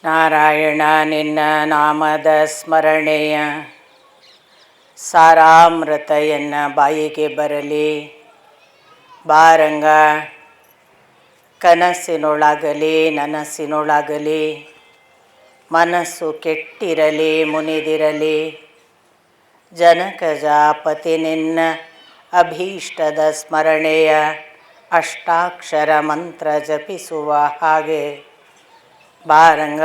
ನಾರಾಯಣ ನಿನ್ನ ನಾಮದ ಸ್ಮರಣೆಯ ಸಾರಾಮೃತ ಎನ್ನ ಬಾಯಿಗೆ ಬರಲಿ. ಬಾರಂಗ ಕನಸಿನೊಳಗಲಿ ನನಸಿನೊಳಗಲಿ ಮನಸ್ಸು ಕೆಟ್ಟಿರಲಿ ಮುನಿದಿರಲಿ. ಜನಕಜಾಪತಿ ನಿನ್ನ ಅಭೀಷ್ಟದ ಸ್ಮರಣೆಯ ಅಷ್ಟಾಕ್ಷರ ಮಂತ್ರ ಜಪಿಸುವ ಹಾಗೆ ಬಾರಂಗ.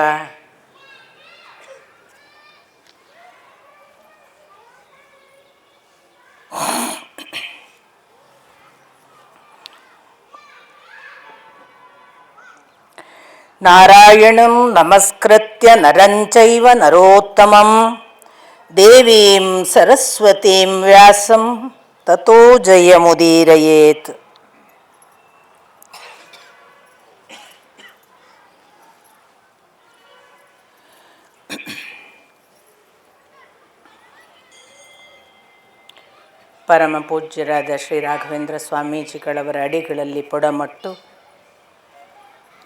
ನಾರಾಯಣಂ ನಮಸ್ಕೃತ್ಯ ನರಂಚೈವ ನರೋತ್ತಮಂ ದೇವೀಂ ಸರಸ್ವತೀಂ ವ್ಯಾಸಂ ತತೋ ಜಯಮುದೀರಯೇತ್. ಪರಮ ಪೂಜ್ಯರಾದ ಶ್ರೀ ರಾಘವೇಂದ್ರ ಸ್ವಾಮೀಜಿಗಳವರ ಅಡಿಗಳಲ್ಲಿ ಪೊಡಮಟ್ಟು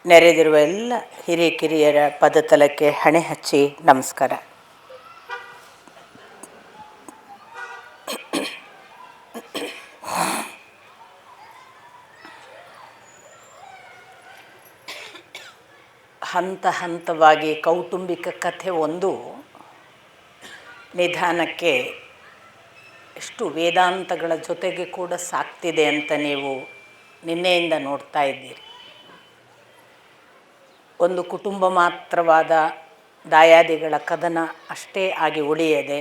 ನೆರೆದಿರುವ ಎಲ್ಲ ಹಿರಿಯ ಕಿರಿಯರ ಪದತಲಕ್ಕೆ ಹಣೆ ಹಚ್ಚಿ ನಮಸ್ಕಾರ. ಹಂತ ಹಂತವಾಗಿ ಕೌಟುಂಬಿಕ ಕಥೆ ಒಂದು ನಿಧಾನಕ್ಕೆ ಎಷ್ಟು ವೇದಾಂತಗಳ ಜೊತೆಗೆ ಕೂಡ ಸಾಕ್ತಿದೆ ಅಂತ ನೀವು ನಿನ್ನೆಯಿಂದ ನೋಡ್ತಾ ಇದ್ದೀರಿ. ಒಂದು ಕುಟುಂಬ ಮಾತ್ರವಾದ ದಾಯಾದಿಗಳ ಕದನ ಅಷ್ಟೇ ಆಗಿ ಉಳಿಯದೆ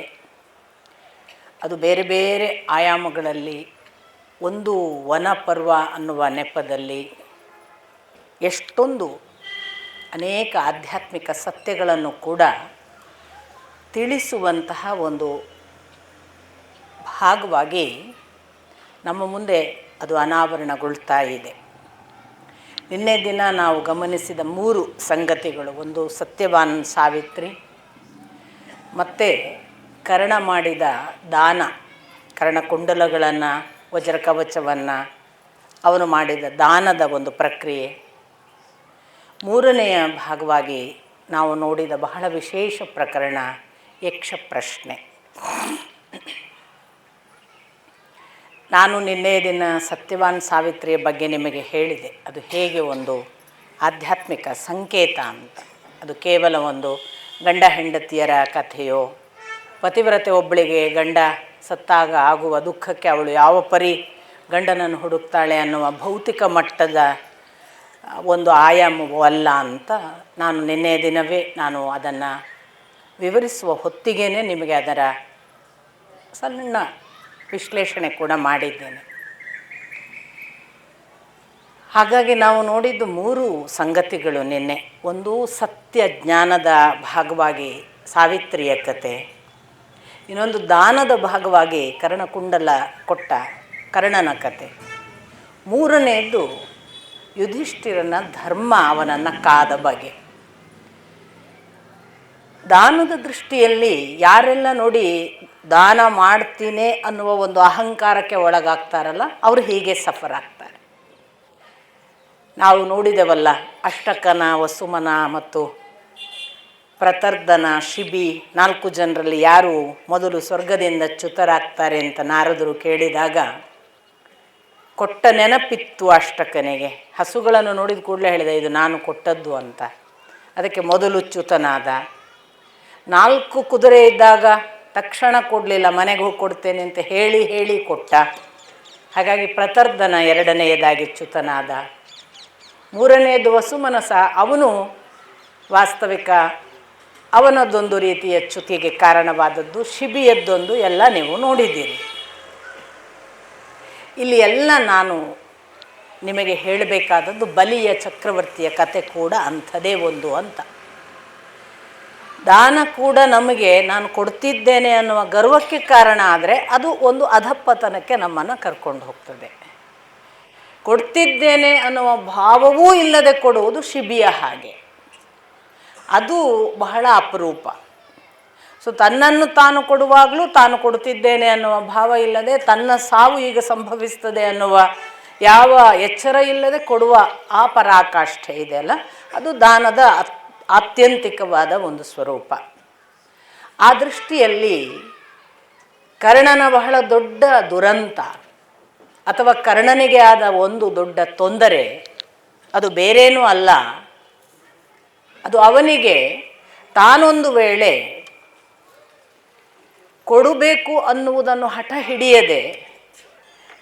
ಅದು ಬೇರೆ ಬೇರೆ ಆಯಾಮಗಳಲ್ಲಿ ಒಂದು ವನಪರ್ವ ಅನ್ನುವ ನೆಪದಲ್ಲಿ ಎಷ್ಟೊಂದು ಅನೇಕ ಆಧ್ಯಾತ್ಮಿಕ ಸತ್ಯಗಳನ್ನು ಕೂಡ ತಿಳಿಸುವಂತಹ ಒಂದು ಭಾಗವಾಗಿ ನಮ್ಮ ಮುಂದೆ ಅದು ಅನಾವರಣಗೊಳ್ತಾ ಇದೆ. ನಿನ್ನೆ ದಿನ ನಾವು ಗಮನಿಸಿದ 3 ಸಂಗತಿಗಳು, ಒಂದು ಸತ್ಯವಾನ್ ಸಾವಿತ್ರಿ, ಮತ್ತು ಕರ್ಣ ಮಾಡಿದ ದಾನ, ಕರ್ಣಕುಂಡಲಗಳನ್ನು ವಜ್ರಕವಚವನ್ನು ಅವನು ಮಾಡಿದ ದಾನದ ಒಂದು ಪ್ರಕ್ರಿಯೆ. 3ನೆಯ ಭಾಗವಾಗಿ ನಾವು ನೋಡಿದ ಬಹಳ ವಿಶೇಷ ಪ್ರಕರಣ ಯಕ್ಷ ಪ್ರಶ್ನೆ. ನಾನು ನಿನ್ನೆ ದಿನ ಸತ್ಯವಾನ್ ಸಾವಿತ್ರಿಯ ಬಗ್ಗೆ ನಿಮಗೆ ಹೇಳಿದೆ, ಅದು ಹೇಗೆ ಒಂದು ಆಧ್ಯಾತ್ಮಿಕ ಸಂಕೇತ ಅಂತ. ಅದು ಕೇವಲ ಒಂದು ಗಂಡ ಹೆಂಡತಿಯರ ಕಥೆಯೋ, ಪತಿವ್ರತೆ ಒಬ್ಬಳಿಗೆ ಗಂಡ ಸತ್ತಾಗ ಆಗುವ ದುಃಖಕ್ಕೆ ಅವಳು ಯಾವ ಪರಿ ಗಂಡನನ್ನು ಹುಡುಕ್ತಾಳೆ ಅನ್ನುವ ಭೌತಿಕ ಮಟ್ಟದ ಒಂದು ಆಯಾಮವೂ ಅಲ್ಲ ಅಂತ ನಾನು ನಿನ್ನೆ ದಿನವೇ ನಾನು ಅದನ್ನು ವಿವರಿಸುವ ಹೊತ್ತಿಗೆ ನಿಮಗೆ ಅದರ ಸಣ್ಣ ವಿಶ್ಲೇಷಣೆ ಕೂಡ ಮಾಡಿದ್ದೇನೆ. ಹಾಗಾಗಿ ನಾವು ನೋಡಿದ್ದು 3 ಸಂಗತಿಗಳು ನಿನ್ನೆ. ಒಂದು ಸತ್ಯ ಜ್ಞಾನದ ಭಾಗವಾಗಿ ಸಾವಿತ್ರಿಯ ಕತೆ, ಇನ್ನೊಂದು ದಾನದ ಭಾಗವಾಗಿ ಕರ್ಣಕುಂಡಲ ಕೊಟ್ಟ ಕರ್ಣನ ಕತೆ, 3ನೇದು ಯುಧಿಷ್ಠಿರನ ಧರ್ಮ ಅವನನ್ನು ಕಾದ ಬಗೆ. ದಾನದ ದೃಷ್ಟಿಯಲ್ಲಿ ಯಾರೆಲ್ಲ ನೋಡಿ ದಾನ ಮಾಡ್ತೀನಿ ಅನ್ನುವ ಒಂದು ಅಹಂಕಾರಕ್ಕೆ ಒಳಗಾಗ್ತಾರಲ್ಲ, ಅವರು ಹೀಗೆ ಸಫರ್ ಆಗ್ತಾರೆ. ನಾವು ನೋಡಿದೆವಲ್ಲ, ಅಷ್ಟಕನ, ವಸುಮನ ಮತ್ತು ಪ್ರತರ್ಧನ, ಶಿಬಿ 4 ಜನರಲ್ಲಿ ಯಾರು ಮೊದಲು ಸ್ವರ್ಗದಿಂದ ಚ್ಯುತರಾಗ್ತಾರೆ ಅಂತ ನಾರದರು ಕೇಳಿದಾಗ ಕೊಟ್ಟ ನೆನಪಿತ್ತು ಅಷ್ಟಕನಿಗೆ. ಹಸುಗಳನ್ನು ನೋಡಿದ ಕೂಡಲೇ ಹೇಳಿದ, ಇದು ನಾನು ಕೊಟ್ಟದ್ದು ಅಂತ. ಅದಕ್ಕೆ ಮೊದಲು ಚ್ಯುತನಾದ. 4 ಕುದುರೆ ಇದ್ದಾಗ ತಕ್ಷಣ ಕೊಡಲಿಲ್ಲ, ಮನೆಗೆ ಹೋಗಿ ಕೊಡ್ತೇನೆ ಅಂತ ಹೇಳಿ ಕೊಟ್ಟ. ಹಾಗಾಗಿ ಪ್ರತರ್ಧನ 2ನೇದಾಗಿ ಚ್ಯುತನಾದ. 3ನೇದು ವಸುಮನಸ, ಅವನು ವಾಸ್ತವಿಕ ಅವನದೊಂದು ರೀತಿಯ ಚ್ಯುತಿಗೆ ಕಾರಣವಾದದ್ದು. ಶಿಬಿಯದ್ದೊಂದು ಎಲ್ಲ ನೀವು ನೋಡಿದ್ದೀರಿ. ಇಲ್ಲಿ ಎಲ್ಲ ನಾನು ನಿಮಗೆ ಹೇಳಬೇಕಾದದ್ದು ಬಲಿಯ ಚಕ್ರವರ್ತಿಯ ಕತೆ ಕೂಡ ಅಂಥದೇ ಒಂದು ಅಂತ. ದಾನ ಕೂಡ ನಮಗೆ ನಾನು ಕೊಡ್ತಿದ್ದೇನೆ ಅನ್ನುವ ಗರ್ವಕ್ಕೆ ಕಾರಣ ಆದರೆ ಅದು ಒಂದು ಅಧಪ್ಪತನಕ್ಕೆ ನಮ್ಮನ್ನು ಕರ್ಕೊಂಡು ಹೋಗ್ತದೆ. ಕೊಡ್ತಿದ್ದೇನೆ ಅನ್ನುವ ಭಾವವೂ ಇಲ್ಲದೆ ಕೊಡುವುದು ಶಿಬಿಯ ಹಾಗೆ, ಅದು ಬಹಳ ಅಪರೂಪ. ಸೊ ತನ್ನನ್ನು ತಾನು ಕೊಡುವಾಗಲೂ ತಾನು ಕೊಡ್ತಿದ್ದೇನೆ ಅನ್ನುವ ಭಾವ ಇಲ್ಲದೆ, ತನ್ನ ಸಾವು ಈಗ ಸಂಭವಿಸ್ತದೆ ಅನ್ನುವ ಯಾವ ಎಚ್ಚರ ಇಲ್ಲದೆ ಕೊಡುವ ಆ ಪರಾಕಾಷ್ಠೆ ಇದೆಯಲ್ಲ, ಅದು ದಾನದ ಆತ್ಯಂತಿಕವಾದ ಒಂದು ಸ್ವರೂಪ. ಆ ದೃಷ್ಟಿಯಲ್ಲಿ ಕರ್ಣನ ಬಹಳ ದೊಡ್ಡ ದುರಂತ ಅಥವಾ ಕರ್ಣನಿಗೆ ಆದ ಒಂದು ದೊಡ್ಡ ತೊಂದರೆ ಅದು ಬೇರೇನೂ ಅಲ್ಲ, ಅದು ಅವನಿಗೆ ತಾನೊಂದು ವೇಳೆ ಕೊಡಬೇಕು ಅನ್ನುವುದನ್ನು ಹಠ ಹಿಡಿಯದೆ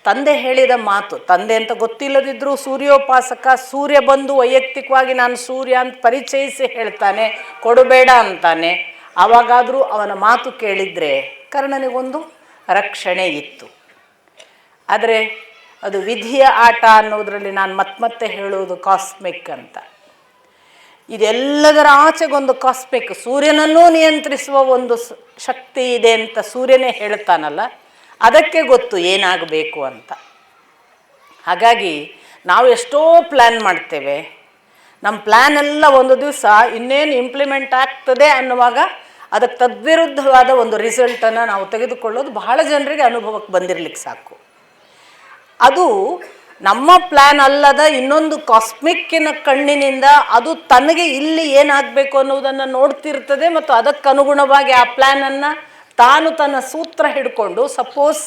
ತಂದೆ ಹೇಳಿದ ಮಾತು, ತಂದೆ ಅಂತ ಗೊತ್ತಿಲ್ಲದಿದ್ದರೂ ಸೂರ್ಯೋಪಾಸಕ, ಸೂರ್ಯ ಬಂದು ವೈಯಕ್ತಿಕವಾಗಿ ನಾನು ಸೂರ್ಯ ಅಂತ ಪರಿಚಯಿಸಿ ಹೇಳ್ತಾನೆ, ಕೊಡಬೇಡ ಅಂತಾನೆ. ಆವಾಗಾದರೂ ಅವನ ಮಾತು ಕೇಳಿದರೆ ಕರ್ಣನಿಗೊಂದು ರಕ್ಷಣೆ ಇತ್ತು. ಆದರೆ ಅದು ವಿಧಿಯ ಆಟ ಅನ್ನೋದರಲ್ಲಿ ನಾನು ಮತ್ತೆ ಹೇಳುವುದು ಕಾಸ್ಮಿಕ್ ಅಂತ. ಇದೆಲ್ಲದರ ಆಚೆಗೊಂದು ಕಾಸ್ಮಿಕ್, ಸೂರ್ಯನನ್ನೂ ನಿಯಂತ್ರಿಸುವ ಒಂದು ಶಕ್ತಿ ಇದೆ ಅಂತ ಸೂರ್ಯನೇ ಹೇಳ್ತಾನಲ್ಲ, ಅದಕ್ಕೆ ಗೊತ್ತು ಏನಾಗಬೇಕು ಅಂತ. ಹಾಗಾಗಿ ನಾವು ಎಷ್ಟೋ ಪ್ಲ್ಯಾನ್ ಮಾಡ್ತೇವೆ, ನಮ್ಮ ಪ್ಲ್ಯಾನ್ ಎಲ್ಲ ಒಂದು ದಿವಸ ಇನ್ನೇನು ಇಂಪ್ಲಿಮೆಂಟ್ ಆಗ್ತದೆ ಅನ್ನುವಾಗ ಅದಕ್ಕೆ ತದ್ವಿರುದ್ಧವಾದ ಒಂದು ರಿಸಲ್ಟನ್ನು ನಾವು ತೆಗೆದುಕೊಳ್ಳೋದು ಬಹಳ ಜನರಿಗೆ ಅನುಭವಕ್ಕೆ ಬಂದಿರಲಿಕ್ಕೆ ಸಾಕು. ಅದು ನಮ್ಮ ಪ್ಲ್ಯಾನ್ ಅಲ್ಲದ ಇನ್ನೊಂದು ಕಾಸ್ಮಿಕ್ಕಿನ ಕಣ್ಣಿನಿಂದ ಅದು ತನಗೆ ಇಲ್ಲಿ ಏನಾಗಬೇಕು ಅನ್ನೋದನ್ನು ನೋಡ್ತಿರ್ತದೆ ಮತ್ತು ಅದಕ್ಕನುಗುಣವಾಗಿ ಆ ಪ್ಲ್ಯಾನನ್ನು ತಾನು ತನ್ನ ಸೂತ್ರ ಹಿಡ್ಕೊಂಡು, ಸಪೋಸ್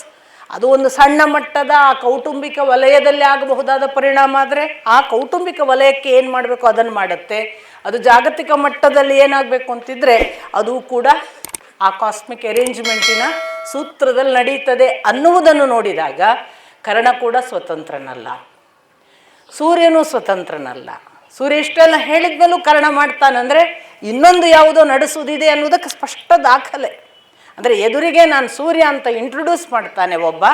ಅದು ಒಂದು ಸಣ್ಣ ಮಟ್ಟದ ಆ ಕೌಟುಂಬಿಕ ವಲಯದಲ್ಲಿ ಆಗಬಹುದಾದ ಪರಿಣಾಮ ಆದರೆ ಆ ಕೌಟುಂಬಿಕ ವಲಯಕ್ಕೆ ಏನು ಮಾಡಬೇಕು ಅದನ್ನು ಮಾಡುತ್ತೆ. ಅದು ಜಾಗತಿಕ ಮಟ್ಟದಲ್ಲಿ ಏನಾಗಬೇಕು ಅಂತಿದ್ರೆ ಅದು ಕೂಡ ಆ ಕಾಸ್ಮಿಕ್ ಅರೇಂಜ್ಮೆಂಟಿನ ಸೂತ್ರದಲ್ಲಿ ನಡೀತದೆ ಅನ್ನುವುದನ್ನು ನೋಡಿದಾಗ ಕರ್ಣ ಕೂಡ ಸ್ವತಂತ್ರನಲ್ಲ, ಸೂರ್ಯನೂ ಸ್ವತಂತ್ರನಲ್ಲ. ಸೂರ್ಯ ಇಷ್ಟೆಲ್ಲ ಹೇಳಿದ್ಮೇಲೂ ಕರ್ಣ ಮಾಡ್ತಾನಂದರೆ ಇನ್ನೊಂದು ಯಾವುದೋ ನಡೆಸುವುದಿದೆ ಅನ್ನೋದಕ್ಕೆ ಸ್ಪಷ್ಟ ದಾಖಲೆ. ಅಂದರೆ ಎದುರಿಗೆ ನಾನು ಸೂರ್ಯ ಅಂತ ಇಂಟ್ರೊಡ್ಯೂಸ್ ಮಾಡ್ತಾನೆ ಒಬ್ಬ,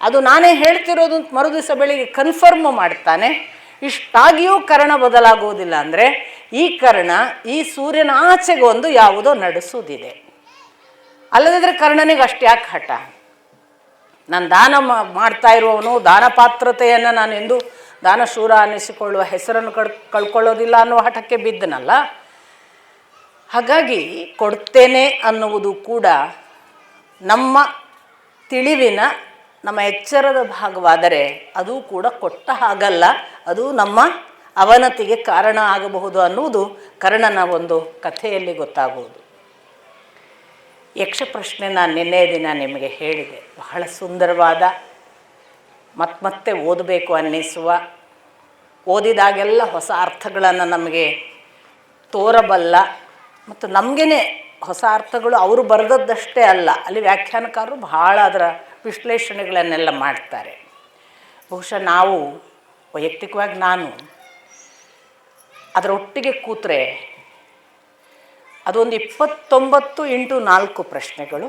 ಅದು ನಾನೇ ಹೇಳ್ತಿರೋದು ಅಂತ ಮರುದಿವಸ ಬೆಳಿಗ್ಗೆ ಕನ್ಫರ್ಮ್ ಮಾಡ್ತಾನೆ. ಇಷ್ಟಾಗಿಯೂ ಕರ್ಣ ಬದಲಾಗುವುದಿಲ್ಲ ಅಂದರೆ ಈ ಕರ್ಣ ಈ ಸೂರ್ಯನ ಆಚೆಗೆ ಒಂದು ಯಾವುದೋ ನಡೆಸುವುದಿದೆ. ಅಲ್ಲದಿದ್ದರೆ ಕರ್ಣನಿಗೆ ಅಷ್ಟ್ಯಾಕೆ ಹಠ? ನಾನು ದಾನ ಮಾಡ್ತಾ ಇರುವವನು ದಾನ ಪಾತ್ರತೆಯನ್ನು ನಾನು ಎಂದು ದಾನಶೂರ ಅನ್ನಿಸಿಕೊಳ್ಳುವ ಹೆಸರನ್ನು ಕಳ್ಕೊಳ್ಳೋದಿಲ್ಲ ಅನ್ನುವ ಹಠಕ್ಕೆ ಬಿದ್ದನಲ್ಲ. ಹಾಗಾಗಿ ಕೊಡ್ತೇನೆ ಅನ್ನುವುದು ಕೂಡ ನಮ್ಮ ತಿಳಿವಿನ, ನಮ್ಮ ಎಚ್ಚರದ ಭಾಗವಾದರೆ ಅದು ಕೂಡ ಕೊಟ್ಟ ಹಾಗಲ್ಲ, ಅದು ನಮ್ಮ ಅವನತಿಗೆ ಕಾರಣ ಆಗಬಹುದು ಅನ್ನುವುದು ಕರ್ಣನ ಒಂದು ಕಥೆಯಲ್ಲಿ ಗೊತ್ತಾಗುವುದು. ಯಕ್ಷ ಪ್ರಶ್ನೆ ನಾನು ನಿನ್ನೆ ದಿನ ನಿಮಗೆ ಹೇಳಿದೆ, ಬಹಳ ಸುಂದರವಾದ ಮತ್ತೆ ಓದಬೇಕು ಅನ್ನಿಸುವ, ಓದಿದಾಗೆಲ್ಲ ಹೊಸ ಅರ್ಥಗಳನ್ನು ನಮಗೆ ತೋರಬಲ್ಲ ಮತ್ತು ನಮಗೇ ಹೊಸ ಅರ್ಥಗಳು ಅವರು ಬರೆದದ್ದಷ್ಟೇ ಅಲ್ಲ, ಅಲ್ಲಿ ವ್ಯಾಖ್ಯಾನಕಾರರು ಬಹಳ ಅದರ ವಿಶ್ಲೇಷಣೆಗಳನ್ನೆಲ್ಲ ಮಾಡ್ತಾರೆ. ಬಹುಶಃ ನಾವು ವೈಯಕ್ತಿಕವಾಗಿ ನಾನು ಅದರೊಟ್ಟಿಗೆ ಕೂತ್ರೆ ಅದೊಂದು 29x4 ಪ್ರಶ್ನೆಗಳು,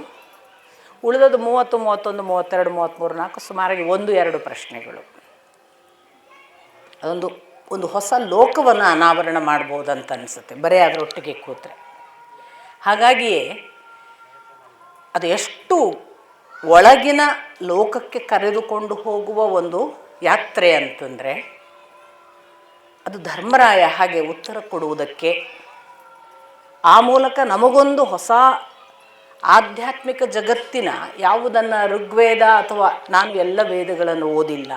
ಉಳಿದದ್ದು 30, 31, 32, 33, 34 ಸುಮಾರಾಗಿ 1-2 ಪ್ರಶ್ನೆಗಳು. ಒಂದು ಹೊಸ ಲೋಕವನ್ನು ಅನಾವರಣ ಮಾಡ್ಬೋದಂತ ಅನಿಸುತ್ತೆ ಬರೀ ಅದರೊಟ್ಟಿಗೆ ಕೂತ್ರೆ. ಹಾಗಾಗಿಯೇ ಅದು ಎಷ್ಟು ಒಳಗಿನ ಲೋಕಕ್ಕೆ ಕರೆದುಕೊಂಡು ಹೋಗುವ ಒಂದು ಯಾತ್ರೆ ಅಂತಂದರೆ, ಅದು ಧರ್ಮರಾಯ ಹಾಗೆ ಉತ್ತರ ಕೊಡುವುದಕ್ಕೆ, ಆ ಮೂಲಕ ನಮಗೊಂದು ಹೊಸ ಆಧ್ಯಾತ್ಮಿಕ ಜಗತ್ತಿನ ಯಾವುದನ್ನು ಋಗ್ವೇದ ಅಥವಾ ನಾನು ಎಲ್ಲ ವೇದಗಳನ್ನು ಓದಿಲ್ಲ,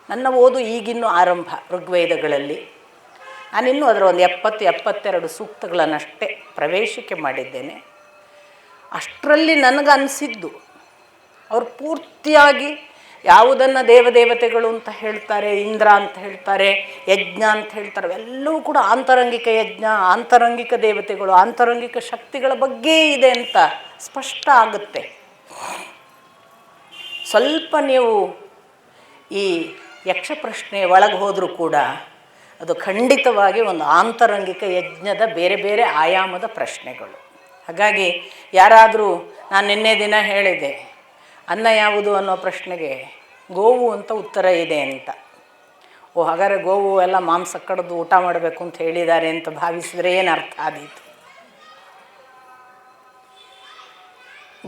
ನನ್ನ ಓದು ಈಗಿನ್ನೂ ಆರಂಭ ಋಗ್ವೇದಗಳಲ್ಲಿ. ನಾನಿನ್ನೂ ಅದರ ಒಂದು 70-72 ಸೂಕ್ತಗಳನ್ನಷ್ಟೇ ಪ್ರವೇಶಿಕೆ ಮಾಡಿದ್ದೇನೆ. ಅಷ್ಟರಲ್ಲಿ ನನಗನ್ನಿಸಿದ್ದು ಅವರು ಪೂರ್ತಿಯಾಗಿ ಯಾವುದನ್ನು ದೇವದೇವತೆಗಳು ಅಂತ ಹೇಳ್ತಾರೆ, ಇಂದ್ರ ಅಂತ ಹೇಳ್ತಾರೆ, ಯಜ್ಞ ಅಂತ ಹೇಳ್ತಾರೆ, ಅವೆಲ್ಲವೂ ಕೂಡ ಆಂತರಂಗಿಕ ಯಜ್ಞ, ಆಂತರಂಗಿಕ ದೇವತೆಗಳು, ಆಂತರಂಗಿಕ ಶಕ್ತಿಗಳ ಬಗ್ಗೆ ಇದೆ ಅಂತ ಸ್ಪಷ್ಟ ಆಗುತ್ತೆ. ಸ್ವಲ್ಪ ನೀವು ಈ ಯಕ್ಷ ಪ್ರಶ್ನೆ ಒಳಗೆ ಹೋದರೂ ಕೂಡ ಅದು ಖಂಡಿತವಾಗಿ ಒಂದು ಆಂತರಂಗಿಕ ಯಜ್ಞದ ಬೇರೆ ಬೇರೆ ಆಯಾಮದ ಪ್ರಶ್ನೆಗಳು. ಹಾಗಾಗಿ ಯಾರಾದರೂ, ನಾನು ನಿನ್ನೆ ದಿನ ಹೇಳಿದೆ ಅನ್ನ ಯಾವುದು ಅನ್ನೋ ಪ್ರಶ್ನೆಗೆ ಗೋವು ಅಂತ ಉತ್ತರ ಇದೆ ಅಂತ. ಹಾಗಾದರೆ ಗೋವು ಎಲ್ಲ ಮಾಂಸ ಕಡಿದು ಊಟ ಮಾಡಬೇಕು ಅಂತ ಹೇಳಿದ್ದಾರೆ ಅಂತ ಭಾವಿಸಿದರೆ ಏನು ಅರ್ಥ ಆದೀತು?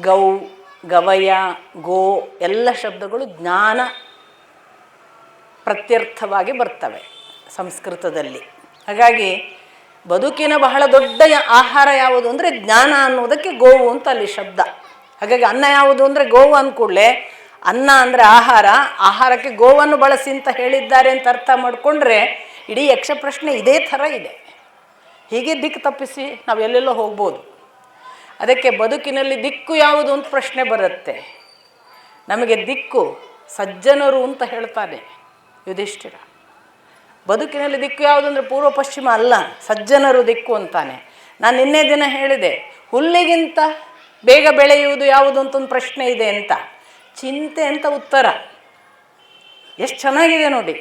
ಗೌ, ಗವಯ, ಗೋ ಎಲ್ಲ ಶಬ್ದಗಳು ಜ್ಞಾನ ಪ್ರತ್ಯರ್ಥವಾಗಿ ಬರ್ತವೆ ಸಂಸ್ಕೃತದಲ್ಲಿ. ಹಾಗಾಗಿ ಬದುಕಿನ ಬಹಳ ದೊಡ್ಡ ಆಹಾರ ಯಾವುದು ಅಂದರೆ ಜ್ಞಾನ ಅನ್ನೋದಕ್ಕೆ ಗೋವು ಅಂತ ಅಲ್ಲಿ ಶಬ್ದ. ಹಾಗಾಗಿ ಅನ್ನ ಯಾವುದು ಅಂದರೆ ಗೋವು ಅಂದ ಕೂಡಲೇ ಅನ್ನ ಅಂದರೆ ಆಹಾರ, ಆಹಾರಕ್ಕೆ ಗೋವನ್ನು ಬಳಸಿ ಅಂತ ಹೇಳಿದ್ದಾರೆ ಅಂತ ಅರ್ಥ ಮಾಡಿಕೊಂಡ್ರೆ ಇಡೀ ಯಕ್ಷ ಪ್ರಶ್ನೆ ಇದೇ ಥರ ಇದೆ. ಹೀಗೆ ದಿಕ್ಕು ತಪ್ಪಿಸಿ ನಾವು ಎಲ್ಲೆಲ್ಲೋ ಹೋಗ್ಬೋದು. ಅದಕ್ಕೆ ಬದುಕಿನಲ್ಲಿ ದಿಕ್ಕು ಯಾವುದು ಅಂತ ಪ್ರಶ್ನೆ ಬರುತ್ತೆ. ನಮಗೆ ದಿಕ್ಕು ಸಜ್ಜನರು ಅಂತ ಹೇಳ್ತಾನೆ ಯುಧಿಷ್ಠಿರ. ಬದುಕಿನಲ್ಲಿ ದಿಕ್ಕು ಯಾವುದು ಅಂದರೆ ಪೂರ್ವ ಪಶ್ಚಿಮ ಅಲ್ಲ, ಸಜ್ಜನರು ದಿಕ್ಕು ಅಂತಾನೆ. ನಾನು ನಿನ್ನೆ ದಿನ ಹೇಳಿದೆ, ಹುಲ್ಲಿಗಿಂತ ಬೇಗ ಬೆಳೆಯುವುದು ಯಾವುದು ಅಂತ ಒಂದು ಪ್ರಶ್ನೆ ಇದೆ ಅಂತ. ಚಿಂತೆ ಅಂತ ಉತ್ತರ. ಎಷ್ಟು ಚೆನ್ನಾಗಿದೆ ನೋಡಿ.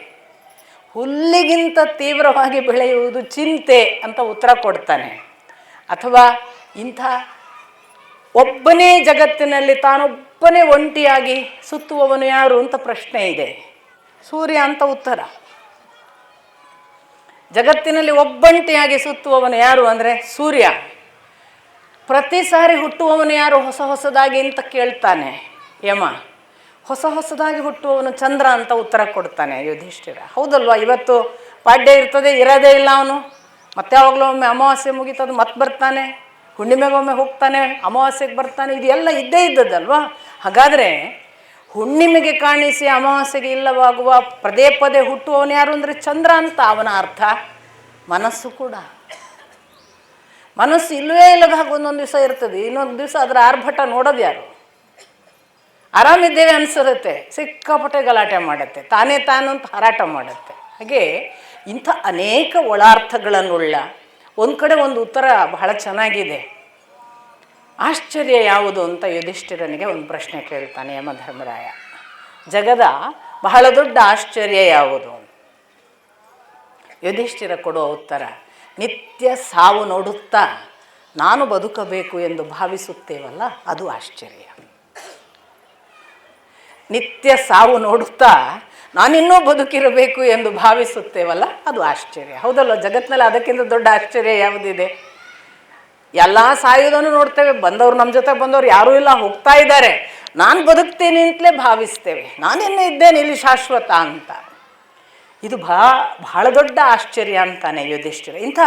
ಹುಲ್ಲಿಗಿಂತ ತೀವ್ರವಾಗಿ ಬೆಳೆಯುವುದು ಚಿಂತೆ ಅಂತ ಉತ್ತರ ಕೊಡ್ತಾನೆ. ಅಥವಾ ಇಂಥ ಒಬ್ಬನೇ ಜಗತ್ತಿನಲ್ಲಿ ತಾನೊಬ್ಬನೇ ಒಂಟಿಯಾಗಿ ಸುತ್ತುವವನು ಯಾರು ಅಂತ ಪ್ರಶ್ನೆ ಇದೆ. ಸೂರ್ಯ ಅಂತ ಉತ್ತರ. ಜಗತ್ತಿನಲ್ಲಿ ಒಬ್ಬಂಟಿಯಾಗಿ ಸುತ್ತುವವನು ಯಾರು ಅಂದರೆ ಸೂರ್ಯ. ಪ್ರತಿ ಸಾರಿ ಹುಟ್ಟುವವನು ಯಾರು ಹೊಸ ಹೊಸದಾಗಿ ಅಂತ ಕೇಳ್ತಾನೆ ಯಮ. ಹೊಸ ಹೊಸದಾಗಿ ಹುಟ್ಟುವವನು ಚಂದ್ರ ಅಂತ ಉತ್ತರ ಕೊಡ್ತಾನೆ ಯುಧಿಷ್ಠಿರ. ಹೌದಲ್ವಾ? ಇವತ್ತು ಪಾಡ್ಯ ಇರ್ತದೆ, ಇರೋದೇ ಇಲ್ಲ ಅವನು. ಮತ್ತೆ ಯಾವಾಗಲೂ ಒಮ್ಮೆ ಅಮಾವಾಸ್ಯೆ ಮುಗಿತದು ಮತ್ತೆ ಬರ್ತಾನೆ, ಹುಣ್ಣಿಮೆಗೊಮ್ಮೆ ಹೋಗ್ತಾನೆ, ಅಮಾವಾಸ್ಯೆಗೆ ಬರ್ತಾನೆ. ಇದೆಲ್ಲ ಇದ್ದೇ ಇದ್ದದ್ದಲ್ವಾ? ಹಾಗಾದರೆ ಹುಣ್ಣಿಮೆಗೆ ಕಾಣಿಸಿ ಅಮಾವಾಸ್ಯೆಗೆ ಇಲ್ಲವಾಗುವ ಪದೇ ಪದೇ ಹುಟ್ಟುವವನು ಯಾರು ಅಂದರೆ ಚಂದ್ರ ಅಂತ ಅವನ ಅರ್ಥ. ಮನಸ್ಸು ಕೂಡ. ಮನಸ್ಸು ಇಲ್ಲವೇ ಇಲ್ಲದ ಹಾಗೆ ಒಂದೊಂದು ದಿವಸ ಇರ್ತದೆ, ಇನ್ನೊಂದು ದಿವಸ ಅದರ ಆರ್ಭಟ ನೋಡೋದು ಯಾರು? ಆರಾಮಿದ್ದೇವೆ ಅನಿಸುತ್ತೆ, ಸಿಕ್ಕಾಪಟ್ಟೆ ಗಲಾಟೆ ಮಾಡುತ್ತೆ, ತಾನೇ ತಾನು ಅಂತ ಹಾರಾಟ ಮಾಡುತ್ತೆ. ಹಾಗೆ ಇಂಥ ಅನೇಕ ಒಳಾರ್ಥಗಳನ್ನುಳ್ಳ ಒಂದು ಕಡೆ ಒಂದು ಉತ್ತರ ಬಹಳ ಚೆನ್ನಾಗಿದೆ. ಆಶ್ಚರ್ಯ ಯಾವುದು ಅಂತ ಯುಧಿಷ್ಠಿರನಿಗೆ ಒಂದು ಪ್ರಶ್ನೆ ಕೇಳ್ತಾನೆ ಯಮಧರ್ಮರಾಯ. ಜಗದ ಬಹಳ ದೊಡ್ಡ ಆಶ್ಚರ್ಯ ಯಾವುದು? ಯುಧಿಷ್ಠಿರ ಕೊಡುವ ಉತ್ತರ, ನಿತ್ಯ ಸಾವು ನೋಡುತ್ತಾ ನಾನು ಬದುಕಬೇಕು ಎಂದು ಭಾವಿಸುತ್ತೇವಲ್ಲ ಅದು ಆಶ್ಚರ್ಯ. ನಿತ್ಯ ಸಾವು ನೋಡುತ್ತಾ ನಾನಿನ್ನೂ ಬದುಕಿರಬೇಕು ಎಂದು ಭಾವಿಸುತ್ತೇವಲ್ಲ ಅದು ಆಶ್ಚರ್ಯ. ಹೌದಲ್ವ? ಜಗತ್ತಿನಲ್ಲಿ ಅದಕ್ಕಿಂತ ದೊಡ್ಡ ಆಶ್ಚರ್ಯ ಯಾವುದಿದೆ? ಎಲ್ಲ ಸಾಯೋದನ್ನು ನೋಡ್ತೇವೆ, ಬಂದವರು ನಮ್ಮ ಜೊತೆ ಬಂದವರು ಯಾರೂ ಇಲ್ಲ, ಹೋಗ್ತಾ ಇದ್ದಾರೆ. ನಾನು ಬದುಕ್ತೀನಿ ಅಂತಲೇ ಭಾವಿಸ್ತೇವೆ, ನಾನಿನ್ನೂ ಇದ್ದೇನೆ ಇಲ್ಲಿ ಶಾಶ್ವತ ಅಂತ. ಇದು ಬಹಳ ದೊಡ್ಡ ಆಶ್ಚರ್ಯ ಅಂತಾನೆ ಯುಧಿಷ್ಠಿರ. ಇಂಥ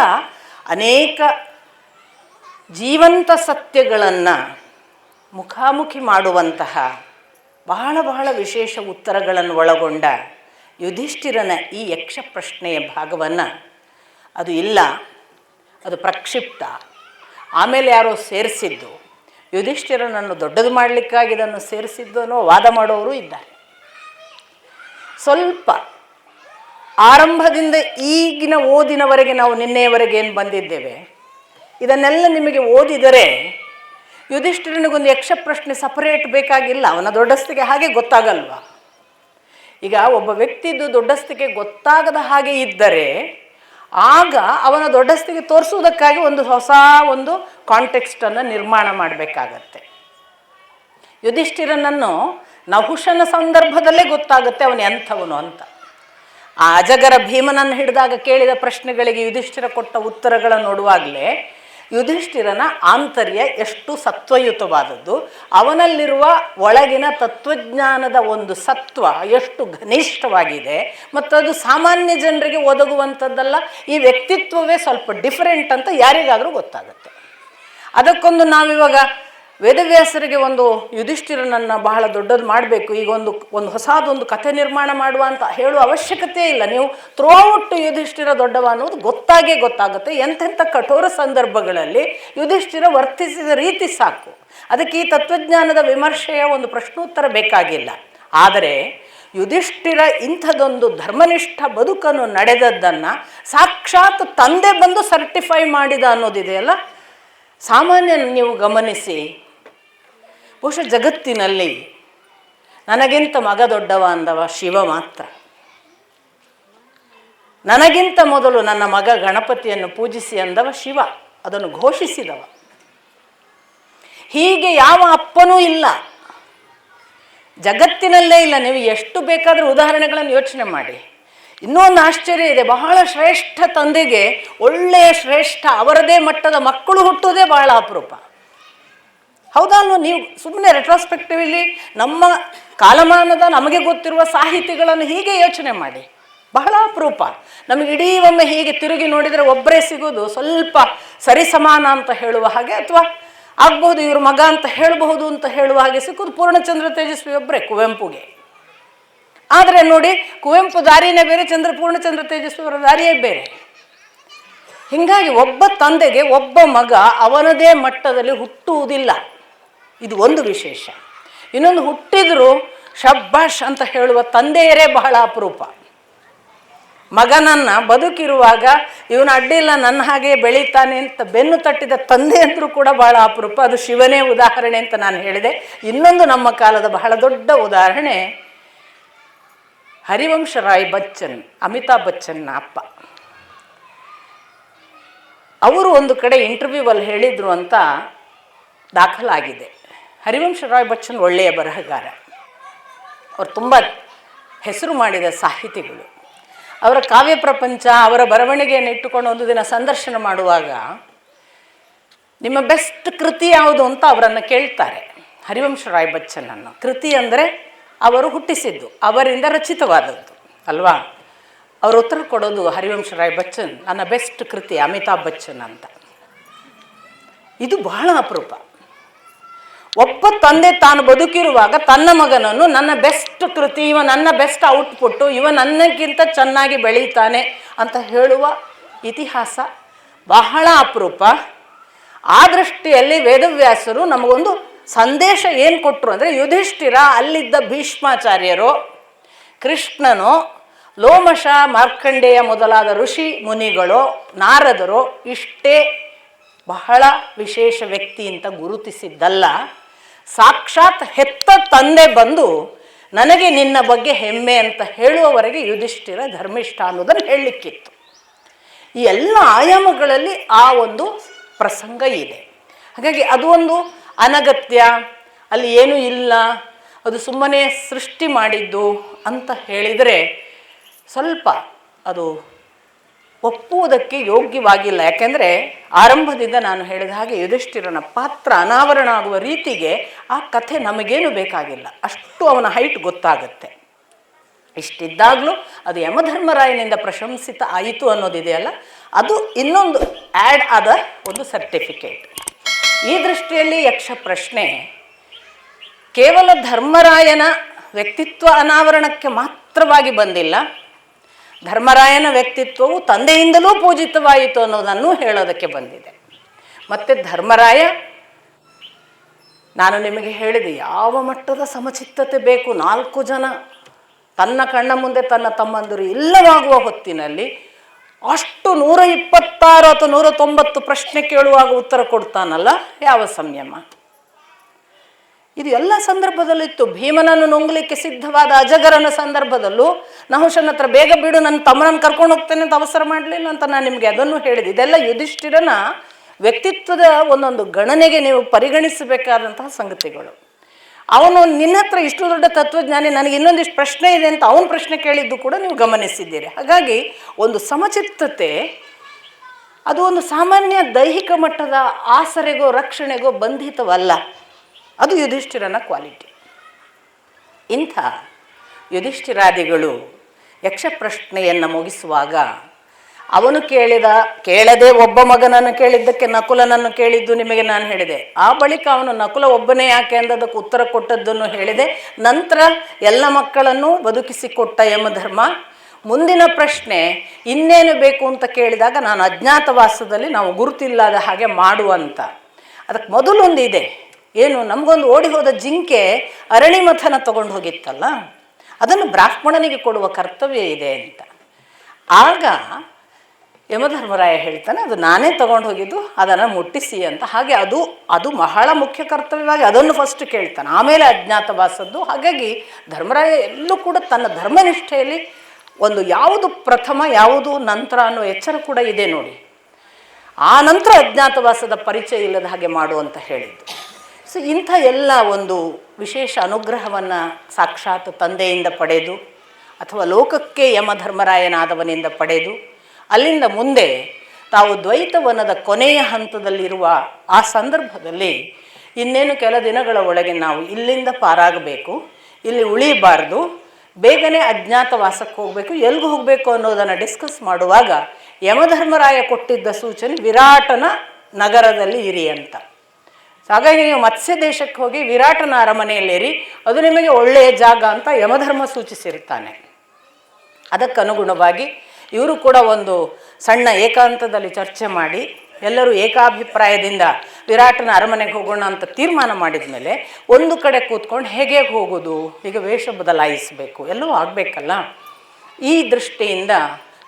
ಅನೇಕ ಜೀವಂತ ಸತ್ಯಗಳನ್ನು ಮುಖಾಮುಖಿ ಮಾಡುವಂತಹ ಬಹಳ ಬಹಳ ವಿಶೇಷ ಉತ್ತರಗಳನ್ನು ಒಳಗೊಂಡ ಯುಧಿಷ್ಠಿರನ ಈ ಯಕ್ಷ ಪ್ರಶ್ನೆಯ ಭಾಗವನ್ನು, ಅದು ಇಲ್ಲ, ಅದು ಪ್ರಕ್ಷಿಪ್ತ, ಆಮೇಲೆ ಯಾರೋ ಸೇರಿಸಿದ್ದು, ಯುಧಿಷ್ಠಿರನನ್ನು ದೊಡ್ಡದು ಮಾಡಲಿಕ್ಕಾಗಿ ಇದನ್ನು ಸೇರಿಸಿದ್ದು ಅನ್ನೋ ವಾದ ಮಾಡೋರು ಇದ್ದಾರೆ. ಸ್ವಲ್ಪ ಆರಂಭದಿಂದ ಈಗಿನ ಓದಿನವರೆಗೆ, ನಾವು ನಿನ್ನೆಯವರೆಗೆ ಏನು ಬಂದಿದ್ದೇವೆ ಇದನ್ನೆಲ್ಲ ನಿಮಗೆ ಓದಿದರೆ ಯುಧಿಷ್ಠಿರನಿಗೊಂದು ಯಕ್ಷ ಪ್ರಶ್ನೆ ಸಪರೇಟ್ ಬೇಕಾಗಿಲ್ಲ. ಅವನ ದೊಡ್ಡಸ್ತಿಗೆ ಹಾಗೆ ಗೊತ್ತಾಗಲ್ವ? ಈಗ ಒಬ್ಬ ವ್ಯಕ್ತಿದ್ದು ದೊಡ್ಡಸ್ತಿಗೆ ಗೊತ್ತಾಗದ ಹಾಗೆ ಇದ್ದರೆ ಆಗ ಅವನ ದೊಡ್ಡಸ್ತಿಗೆ ತೋರಿಸುವುದಕ್ಕಾಗಿ ಒಂದು ಹೊಸ ಒಂದು ಕಾಂಟೆಕ್ಸ್ಟನ್ನು ನಿರ್ಮಾಣ ಮಾಡಬೇಕಾಗತ್ತೆ. ಯುಧಿಷ್ಠಿರನನ್ನು ನಹುಷನ ಸಂದರ್ಭದಲ್ಲೇ ಗೊತ್ತಾಗುತ್ತೆ ಅವನು ಎಂಥವನು ಅಂತ. ಆ ಅಜಗರ ಭೀಮನನ್ನು ಹಿಡಿದಾಗ ಕೇಳಿದ ಪ್ರಶ್ನೆಗಳಿಗೆ ಯುಧಿಷ್ಠಿರ ಕೊಟ್ಟ ಉತ್ತರಗಳನ್ನು ನೋಡುವಾಗಲೇ ಯುಧಿಷ್ಠಿರನ ಆಂತರ್ಯ ಎಷ್ಟು ಸತ್ವಯುತವಾದದ್ದು, ಅವನಲ್ಲಿರುವ ಒಳಗಿನ ತತ್ವಜ್ಞಾನದ ಒಂದು ಸತ್ವ ಎಷ್ಟು ಘನಿಷ್ಠವಾಗಿದೆ, ಮತ್ತು ಅದು ಸಾಮಾನ್ಯ ಜನರಿಗೆ ಒದಗುವಂಥದ್ದಲ್ಲ, ಈ ವ್ಯಕ್ತಿತ್ವವೇ ಸ್ವಲ್ಪ ಡಿಫರೆಂಟ್ ಅಂತ ಯಾರಿಗಾದರೂ ಗೊತ್ತಾಗುತ್ತೆ. ಅದಕ್ಕೊಂದು ನಾವಿವಾಗ ವೇದವ್ಯಾಸರಿಗೆ ಒಂದು ಯುಧಿಷ್ಠಿರನನ್ನು ಬಹಳ ದೊಡ್ಡದು ಮಾಡಬೇಕು, ಈಗ ಒಂದು ಹೊಸದೊಂದು ಕಥೆ ನಿರ್ಮಾಣ ಮಾಡುವ ಅಂತ ಹೇಳುವ ಅವಶ್ಯಕತೆ ಇಲ್ಲ. ನೀವು ಥ್ರೂಔಟ್ ಯುಧಿಷ್ಠಿರ ದೊಡ್ಡವ ಅನ್ನೋದು ಗೊತ್ತಾಗುತ್ತೆ. ಎಂತೆಂಥ ಕಠೋರ ಸಂದರ್ಭಗಳಲ್ಲಿ ಯುಧಿಷ್ಠಿರ ವರ್ತಿಸಿದ ರೀತಿ ಸಾಕು. ಅದಕ್ಕೆ ಈ ತತ್ವಜ್ಞಾನದ ವಿಮರ್ಶೆಯ ಒಂದು ಪ್ರಶ್ನೋತ್ತರ ಬೇಕಾಗಿಲ್ಲ. ಆದರೆ ಯುಧಿಷ್ಠಿರ ಇಂಥದೊಂದು ಧರ್ಮನಿಷ್ಠ ಬದುಕನ್ನು ನಡೆದದ್ದನ್ನು ಸಾಕ್ಷಾತ್ ತಂದೆ ಬಂದು ಸರ್ಟಿಫೈ ಮಾಡಿದ ಅನ್ನೋದಿದೆಯಲ್ಲ, ಸಾಮಾನ್ಯ ನೀವು ಗಮನಿಸಿ, ಬಹುಶಃ ಜಗತ್ತಿನಲ್ಲಿ ನನಗಿಂತ ಮಗ ದೊಡ್ಡವ ಅಂದವ ಶಿವ ಮಾತ್ರ. ನನಗಿಂತ ಮೊದಲು ನನ್ನ ಮಗ ಗಣಪತಿಯನ್ನು ಪೂಜಿಸಿ ಅಂದವ ಶಿವ, ಅದನ್ನು ಘೋಷಿಸಿದವ. ಹೀಗೆ ಯಾವ ಅಪ್ಪನೂ ಇಲ್ಲ, ಜಗತ್ತಿನಲ್ಲೇ ಇಲ್ಲ. ನೀವು ಎಷ್ಟು ಬೇಕಾದರೂ ಉದಾಹರಣೆಗಳನ್ನು ಯೋಚನೆ ಮಾಡಿ. ಇನ್ನೊಂದು ಆಶ್ಚರ್ಯ ಇದೆ, ಬಹಳ ಶ್ರೇಷ್ಠ ತಂದೆಗೆ ಒಳ್ಳೆಯ ಶ್ರೇಷ್ಠ ಅವರದೇ ಮಟ್ಟದ ಮಕ್ಕಳು ಹುಟ್ಟೋದೇ ಬಹಳ ಅಪರೂಪ. ಹೌದಾ? ನೀವು ಸುಮ್ಮನೆ ರೆಟ್ರೋಸ್ಪೆಕ್ಟಿವ್ಲಿ ನಮ್ಮ ಕಾಲಮಾನದ ನಮಗೆ ಗೊತ್ತಿರುವ ಸಾಹಿತಿಗಳನ್ನು ಹೀಗೆ ಯೋಚನೆ ಮಾಡಿ, ಬಹಳ ಅಪರೂಪ. ನಮಗೆ ಇಡೀ ಒಮ್ಮೆ ಹೀಗೆ ತಿರುಗಿ ನೋಡಿದರೆ ಒಬ್ಬರೇ ಸಿಗೋದು ಸ್ವಲ್ಪ ಸರಿಸಮಾನ ಅಂತ ಹೇಳುವ ಹಾಗೆ, ಅಥವಾ ಆಗ್ಬಹುದು ಇವ್ರ ಮಗ ಅಂತ ಹೇಳಬಹುದು ಅಂತ ಹೇಳುವ ಹಾಗೆ ಸಿಕ್ಕೋದು ಪೂರ್ಣಚಂದ್ರ ತೇಜಸ್ವಿ ಒಬ್ಬರೇ, ಕುವೆಂಪುಗೆ. ಆದರೆ ನೋಡಿ, ಕುವೆಂಪು ದಾರಿನೇ ಬೇರೆ, ಪೂರ್ಣಚಂದ್ರ ತೇಜಸ್ವಿ ಅವರ ದಾರಿಯೇ ಬೇರೆ. ಹೀಗಾಗಿ ಒಬ್ಬ ತಂದೆಗೆ ಒಬ್ಬ ಮಗ ಅವನದೇ ಮಟ್ಟದಲ್ಲಿ ಹುಟ್ಟುವುದಿಲ್ಲ, ಇದು ಒಂದು ವಿಶೇಷ. ಇನ್ನೊಂದು, ಹುಟ್ಟಿದರೂ ಶಬ್ಬಾಷ್ ಅಂತ ಹೇಳುವ ತಂದೆಯರೇ ಬಹಳ ಅಪರೂಪ. ಮಗನನ್ನು ಬದುಕಿರುವಾಗ ಇವನು ಅಡ್ಡಿಲ್ಲ ನನ್ನ ಹಾಗೆ ಬೆಳೀತಾನೆ ಅಂತ ಬೆನ್ನು ತಟ್ಟಿದ ತಂದೆ ಅಂದರೂ ಕೂಡ ಬಹಳ ಅಪರೂಪ. ಅದು ಶಿವನೇ ಉದಾಹರಣೆ ಅಂತ ನಾನು ಹೇಳಿದೆ. ಇನ್ನೊಂದು ನಮ್ಮ ಕಾಲದ ಬಹಳ ದೊಡ್ಡ ಉದಾಹರಣೆ ಹರಿವಂಶ ರಾಯ್ ಬಚ್ಚನ್, ಅಮಿತಾಬ್ ಬಚ್ಚನ್ನ ಅಪ್ಪ. ಅವರು ಒಂದು ಕಡೆ ಇಂಟರ್ವ್ಯೂವಲ್ಲಿ ಹೇಳಿದರು ಅಂತ ದಾಖಲಾಗಿದೆ. ಹರಿವಂಶ ರಾಯ್ ಬಚ್ಚನ್ ಒಳ್ಳೆಯ ಬರಹಗಾರ, ಅವರು ತುಂಬ ಹೆಸರು ಮಾಡಿದ ಸಾಹಿತಿಗಳು. ಅವರ ಕಾವ್ಯ ಪ್ರಪಂಚ, ಅವರ ಬರವಣಿಗೆಯನ್ನು ಇಟ್ಟುಕೊಂಡು ಒಂದು ದಿನ ಸಂದರ್ಶನ ಮಾಡುವಾಗ ನಿಮ್ಮ ಬೆಸ್ಟ್ ಕೃತಿ ಯಾವುದು ಅಂತ ಅವರನ್ನು ಕೇಳ್ತಾರೆ, ಹರಿವಂಶ ರಾಯ್ ಬಚ್ಚನನ್ನು. ಕೃತಿ ಅಂದರೆ ಅವರು ಹುಟ್ಟಿಸಿದ್ದು, ಅವರಿಂದ ರಚಿತವಾದದ್ದು ಅಲ್ವಾ. ಅವರು ಉತ್ತರ ಕೊಡೋದು, ಹರಿವಂಶ ರಾಯ್ ಬಚ್ಚನ್ ನನ್ನ ಬೆಸ್ಟ್ ಕೃತಿ ಅಮಿತಾಬ್ ಬಚ್ಚನ್ ಅಂತ. ಇದು ಬಹಳ ಅಪರೂಪ. ಒಬ್ಬ ತಂದೆ ತಾನು ಬದುಕಿರುವಾಗ ತನ್ನ ಮಗನನ್ನು ನನ್ನ ಬೆಸ್ಟ್ ಕೃತಿ, ಇವ ನನ್ನ ಬೆಸ್ಟ್ ಔಟ್ಪುಟ್ಟು, ಇವ ನನ್ನಕ್ಕಿಂತ ಚೆನ್ನಾಗಿ ಬೆಳೀತಾನೆ ಅಂತ ಹೇಳುವ ಇತಿಹಾಸ ಬಹಳ ಅಪರೂಪ. ಆ ದೃಷ್ಟಿಯಲ್ಲಿ ವೇದವ್ಯಾಸರು ನಮಗೊಂದು ಸಂದೇಶ ಏನು ಕೊಟ್ಟರು ಅಂದರೆ, ಯುಧಿಷ್ಠಿರ ಅಲ್ಲಿದ್ದ ಭೀಷ್ಮಾಚಾರ್ಯರು, ಕೃಷ್ಣನು, ಲೋಮಶ, ಮಾರ್ಕಂಡೇಯ ಮೊದಲಾದ ಋಷಿ ಮುನಿಗಳು, ನಾರದರು ಇಷ್ಟೇ ಬಹಳ ವಿಶೇಷ ವ್ಯಕ್ತಿ ಅಂತ ಗುರುತಿಸಿದ್ದಲ್ಲ, ಸಾಕ್ಷಾತ್ ಹೆತ್ತ ತಂದೆ ಬಂದು ನನಗೆ ನಿನ್ನ ಬಗ್ಗೆ ಹೆಮ್ಮೆ ಅಂತ ಹೇಳುವವರೆಗೆ ಯುಧಿಷ್ಠಿರ ಧರ್ಮಿಷ್ಠ ಅನ್ನೋದನ್ನು ಹೇಳಲಿಕ್ಕಿತ್ತು. ಈ ಎಲ್ಲ ಆಯಾಮಗಳಲ್ಲಿ ಆ ಒಂದು ಪ್ರಸಂಗ ಇದೆ. ಹಾಗಾಗಿ ಅದು ಒಂದು ಅನಗತ್ಯ, ಅಲ್ಲಿ ಏನೂ ಇಲ್ಲ, ಅದು ಸುಮ್ಮನೆ ಸೃಷ್ಟಿ ಮಾಡಿದ್ದು ಅಂತ ಹೇಳಿದರೆ ಸ್ವಲ್ಪ ಅದು ಒಪ್ಪುವುದಕ್ಕೆ ಯೋಗ್ಯವಾಗಿಲ್ಲ. ಯಾಕೆಂದರೆ ಆರಂಭದಿಂದ ನಾನು ಹೇಳಿದ ಹಾಗೆ ಯುಧಿಷ್ಠಿರನ ಪಾತ್ರ ಅನಾವರಣ ಆಗುವ ರೀತಿಗೆ ಆ ಕಥೆ ನಮಗೇನು ಬೇಕಾಗಿಲ್ಲ, ಅಷ್ಟು ಅವನ ಹೈಟ್ ಗೊತ್ತಾಗುತ್ತೆ. ಇಷ್ಟಿದ್ದಾಗಲೂ ಅದು ಯಮಧರ್ಮರಾಯನಿಂದ ಪ್ರಶಂಸಿತ ಆಯಿತು ಅನ್ನೋದಿದೆಯಲ್ಲ, ಅದು ಇನ್ನೊಂದು ಆ್ಯಡ್ ಆದ ಒಂದು ಸರ್ಟಿಫಿಕೇಟ್. ಈ ದೃಷ್ಟಿಯಲ್ಲಿ ಯಕ್ಷ ಪ್ರಶ್ನೆ ಕೇವಲ ಧರ್ಮರಾಯನ ವ್ಯಕ್ತಿತ್ವ ಅನಾವರಣಕ್ಕೆ ಮಾತ್ರವಾಗಿ ಬಂದಿಲ್ಲ, ಧರ್ಮರಾಯನ ವ್ಯಕ್ತಿತ್ವವು ತಂದೆಯಿಂದಲೂ ಪೂಜಿತವಾಯಿತು ಅನ್ನೋದನ್ನು ಹೇಳೋದಕ್ಕೆ ಬಂದಿದೆ. ಮತ್ತು ಧರ್ಮರಾಯ, ನಾನು ನಿಮಗೆ ಹೇಳಿದೆ ಯಾವ ಮಟ್ಟದ ಸಮಚಿತ್ತತೆ ಬೇಕು. 4 ಜನ ತನ್ನ ಕಣ್ಣ ಮುಂದೆ ತನ್ನ ತಮ್ಮಂದಿರು ಇಲ್ಲವಾಗುವ ಹೊತ್ತಿನಲ್ಲಿ ಅಷ್ಟು 126 ಅಥವಾ 190 ಪ್ರಶ್ನೆ ಕೇಳುವಾಗ ಉತ್ತರ ಕೊಡ್ತಾನಲ್ಲ, ಯಾವ ಸಂಯಮ ಇದು! ಎಲ್ಲ ಸಂದರ್ಭದಲ್ಲಿತ್ತು. ಭೀಮನನ್ನು ನುಂಗಲಿಕ್ಕೆ ಸಿದ್ಧವಾದ ಅಜಗರನ ಸಂದರ್ಭದಲ್ಲೂ ನಹುಷನ ಹತ್ರ ಬೇಗ ಬಿಡು, ನನ್ನ ತಮ್ಮನನ್ನು ಕರ್ಕೊಂಡು ಹೋಗ್ತೇನೆ ಅಂತ ಅವಸರ ಮಾಡಲಿಲ್ಲ ಅಂತ ನಾನು ನಿಮಗೆ ಅದನ್ನು ಹೇಳಿದೆ. ಇದೆಲ್ಲ ಯುಧಿಷ್ಠಿರನ ವ್ಯಕ್ತಿತ್ವದ ಒಂದೊಂದು ಗಣನೆಗೆ ನೀವು ಪರಿಗಣಿಸಬೇಕಾದಂತಹ ಸಂಗತಿಗಳು. ಅವನು ನಿನ್ನ ಹತ್ರ ಇಷ್ಟು ದೊಡ್ಡ ತತ್ವಜ್ಞಾನಿ, ನನಗೆ ಇನ್ನೊಂದಿಷ್ಟು ಪ್ರಶ್ನೆ ಇದೆ ಅಂತ ಅವನ ಪ್ರಶ್ನೆ ಕೇಳಿದ್ದು ಕೂಡ ನೀವು ಗಮನಿಸಿದ್ದೀರಿ. ಹಾಗಾಗಿ ಒಂದು ಸಮಚಿತ್ತತೆ ಅದು ಒಂದು ಸಾಮಾನ್ಯ ದೈಹಿಕ ಮಟ್ಟದ ಆಸರೆಗೋ ರಕ್ಷಣೆಗೋ ಬಂಧಿತವಲ್ಲ, ಅದು ಯುಧಿಷ್ಠಿರನ ಕ್ವಾಲಿಟಿ. ಇಂಥ ಯುಧಿಷ್ಠಿರಾದಿಗಳು ಯಕ್ಷ ಪ್ರಶ್ನೆಯನ್ನು ಮುಗಿಸುವಾಗ ಅವನು ಕೇಳದೆ ಒಬ್ಬ ಮಗನನ್ನು ಕೇಳಿದ್ದಕ್ಕೆ ನಕುಲನನ್ನು ಕೇಳಿದ್ದು ನಿಮಗೆ ನಾನು ಹೇಳಿದೆ. ಆ ಬಳಿಕ ಅವನು ನಕುಲ ಒಬ್ಬನೇ ಯಾಕೆ ಅಂದದಕ್ಕೆ ಉತ್ತರ ಕೊಟ್ಟದ್ದನ್ನು ಹೇಳಿದೆ. ನಂತರ ಎಲ್ಲ ಮಕ್ಕಳನ್ನು ಬದುಕಿಸಿಕೊಟ್ಟ ಯಮಧರ್ಮ. ಮುಂದಿನ ಪ್ರಶ್ನೆ ಇನ್ನೇನು ಬೇಕು ಅಂತ ಕೇಳಿದಾಗ ನಾನು ಅಜ್ಞಾತವಾಸದಲ್ಲಿ ನಾವು ಗುರುತಿಲ್ಲದ ಹಾಗೆ ಮಾಡುವಂತ. ಅದಕ್ಕೆ ಮೊದಲೊಂದು ಇದೆ, ಏನು, ನಮಗೊಂದು ಓಡಿ ಹೋದ ಜಿಂಕೆ ಅರಣಿಮಥನ ತಗೊಂಡು ಹೋಗಿತ್ತಲ್ಲ, ಅದನ್ನು ಬ್ರಾಹ್ಮಣನಿಗೆ ಕೊಡುವ ಕರ್ತವ್ಯ ಇದೆ ಅಂತ. ಆಗ ಯಮಧರ್ಮರಾಯ ಹೇಳ್ತಾನೆ, ಅದು ನಾನೇ ತಗೊಂಡು ಹೋಗಿದ್ದು, ಅದನ್ನು ಮುಟ್ಟಿಸಿ ಅಂತ. ಹಾಗೆ ಅದು ಬಹಳ ಮುಖ್ಯ ಕರ್ತವ್ಯವಾಗಿ ಅದನ್ನು ಫಸ್ಟ್ ಕೇಳ್ತಾನೆ, ಆಮೇಲೆ ಅಜ್ಞಾತವಾಸದ್ದು. ಹಾಗಾಗಿ ಧರ್ಮರಾಯ ಎಲ್ಲೂ ಕೂಡ ತನ್ನ ಧರ್ಮನಿಷ್ಠೆಯಲ್ಲಿ ಒಂದು ಯಾವುದು ಪ್ರಥಮ ಯಾವುದು ನಂತರ ಅನ್ನೋ ಎಚ್ಚರ ಕೂಡ ಇದೆ ನೋಡಿ. ಆ ನಂತರ ಅಜ್ಞಾತವಾಸದ ಪರಿಚಯ ಇಲ್ಲದ ಹಾಗೆ ಮಾಡು ಅಂತ ಹೇಳಿದ್ದು. ಸೊ ಇಂಥ ಎಲ್ಲ ಒಂದು ವಿಶೇಷ ಅನುಗ್ರಹವನ್ನು ಸಾಕ್ಷಾತ್ ತಂದೆಯಿಂದ ಪಡೆದು ಅಥವಾ ಲೋಕಕ್ಕೆ ಯಮಧರ್ಮರಾಯನಾದವನಿಂದ ಪಡೆದು ಅಲ್ಲಿಂದ ಮುಂದೆ ತಾವು ದ್ವೈತವನದ ಕೊನೆಯ ಹಂತದಲ್ಲಿರುವ ಆ ಸಂದರ್ಭದಲ್ಲಿ ಇನ್ನೇನು ಕೆಲ ದಿನಗಳ ಒಳಗೆ ನಾವು ಇಲ್ಲಿಂದ ಪಾರಾಗಬೇಕು, ಇಲ್ಲಿ ಉಳಿಬಾರ್ದು, ಬೇಗನೆ ಅಜ್ಞಾತವಾಸಕ್ಕೆ ಹೋಗಬೇಕು, ಎಲ್ಲಿಗೂ ಹೋಗಬೇಕು ಅನ್ನೋದನ್ನು ಡಿಸ್ಕಸ್ ಮಾಡುವಾಗ ಯಮಧರ್ಮರಾಯ ಕೊಟ್ಟಿದ್ದ ಸೂಚನೆ ವಿರಾಟನ ನಗರದಲ್ಲಿ ಇರಿ ಅಂತ. ಹಾಗಾಗಿ ನೀವು ಮತ್ಸ್ಯ ದೇಶಕ್ಕೆ ಹೋಗಿ ವಿರಾಟನ ಅರಮನೆಯಲ್ಲಿರಿ, ಅದು ನಿಮಗೆ ಒಳ್ಳೆಯ ಜಾಗ ಅಂತ ಯಮಧರ್ಮ ಸೂಚಿಸಿರ್ತಾನೆ. ಅದಕ್ಕನುಗುಣವಾಗಿ ಇವರು ಕೂಡ ಒಂದು ಸಣ್ಣ ಏಕಾಂತದಲ್ಲಿ ಚರ್ಚೆ ಮಾಡಿ ಎಲ್ಲರೂ ಏಕಾಭಿಪ್ರಾಯದಿಂದ ವಿರಾಟನ ಅರಮನೆಗೆ ಹೋಗೋಣ ಅಂತ ತೀರ್ಮಾನ ಮಾಡಿದ ಮೇಲೆ ಒಂದು ಕಡೆ ಕೂತ್ಕೊಂಡು ಹೇಗೆ ಹೋಗೋದು, ಈಗ ವೇಷ ಬದಲಾಯಿಸಬೇಕು, ಎಲ್ಲವೂ ಆಗಬೇಕಲ್ಲ. ಈ ದೃಷ್ಟಿಯಿಂದ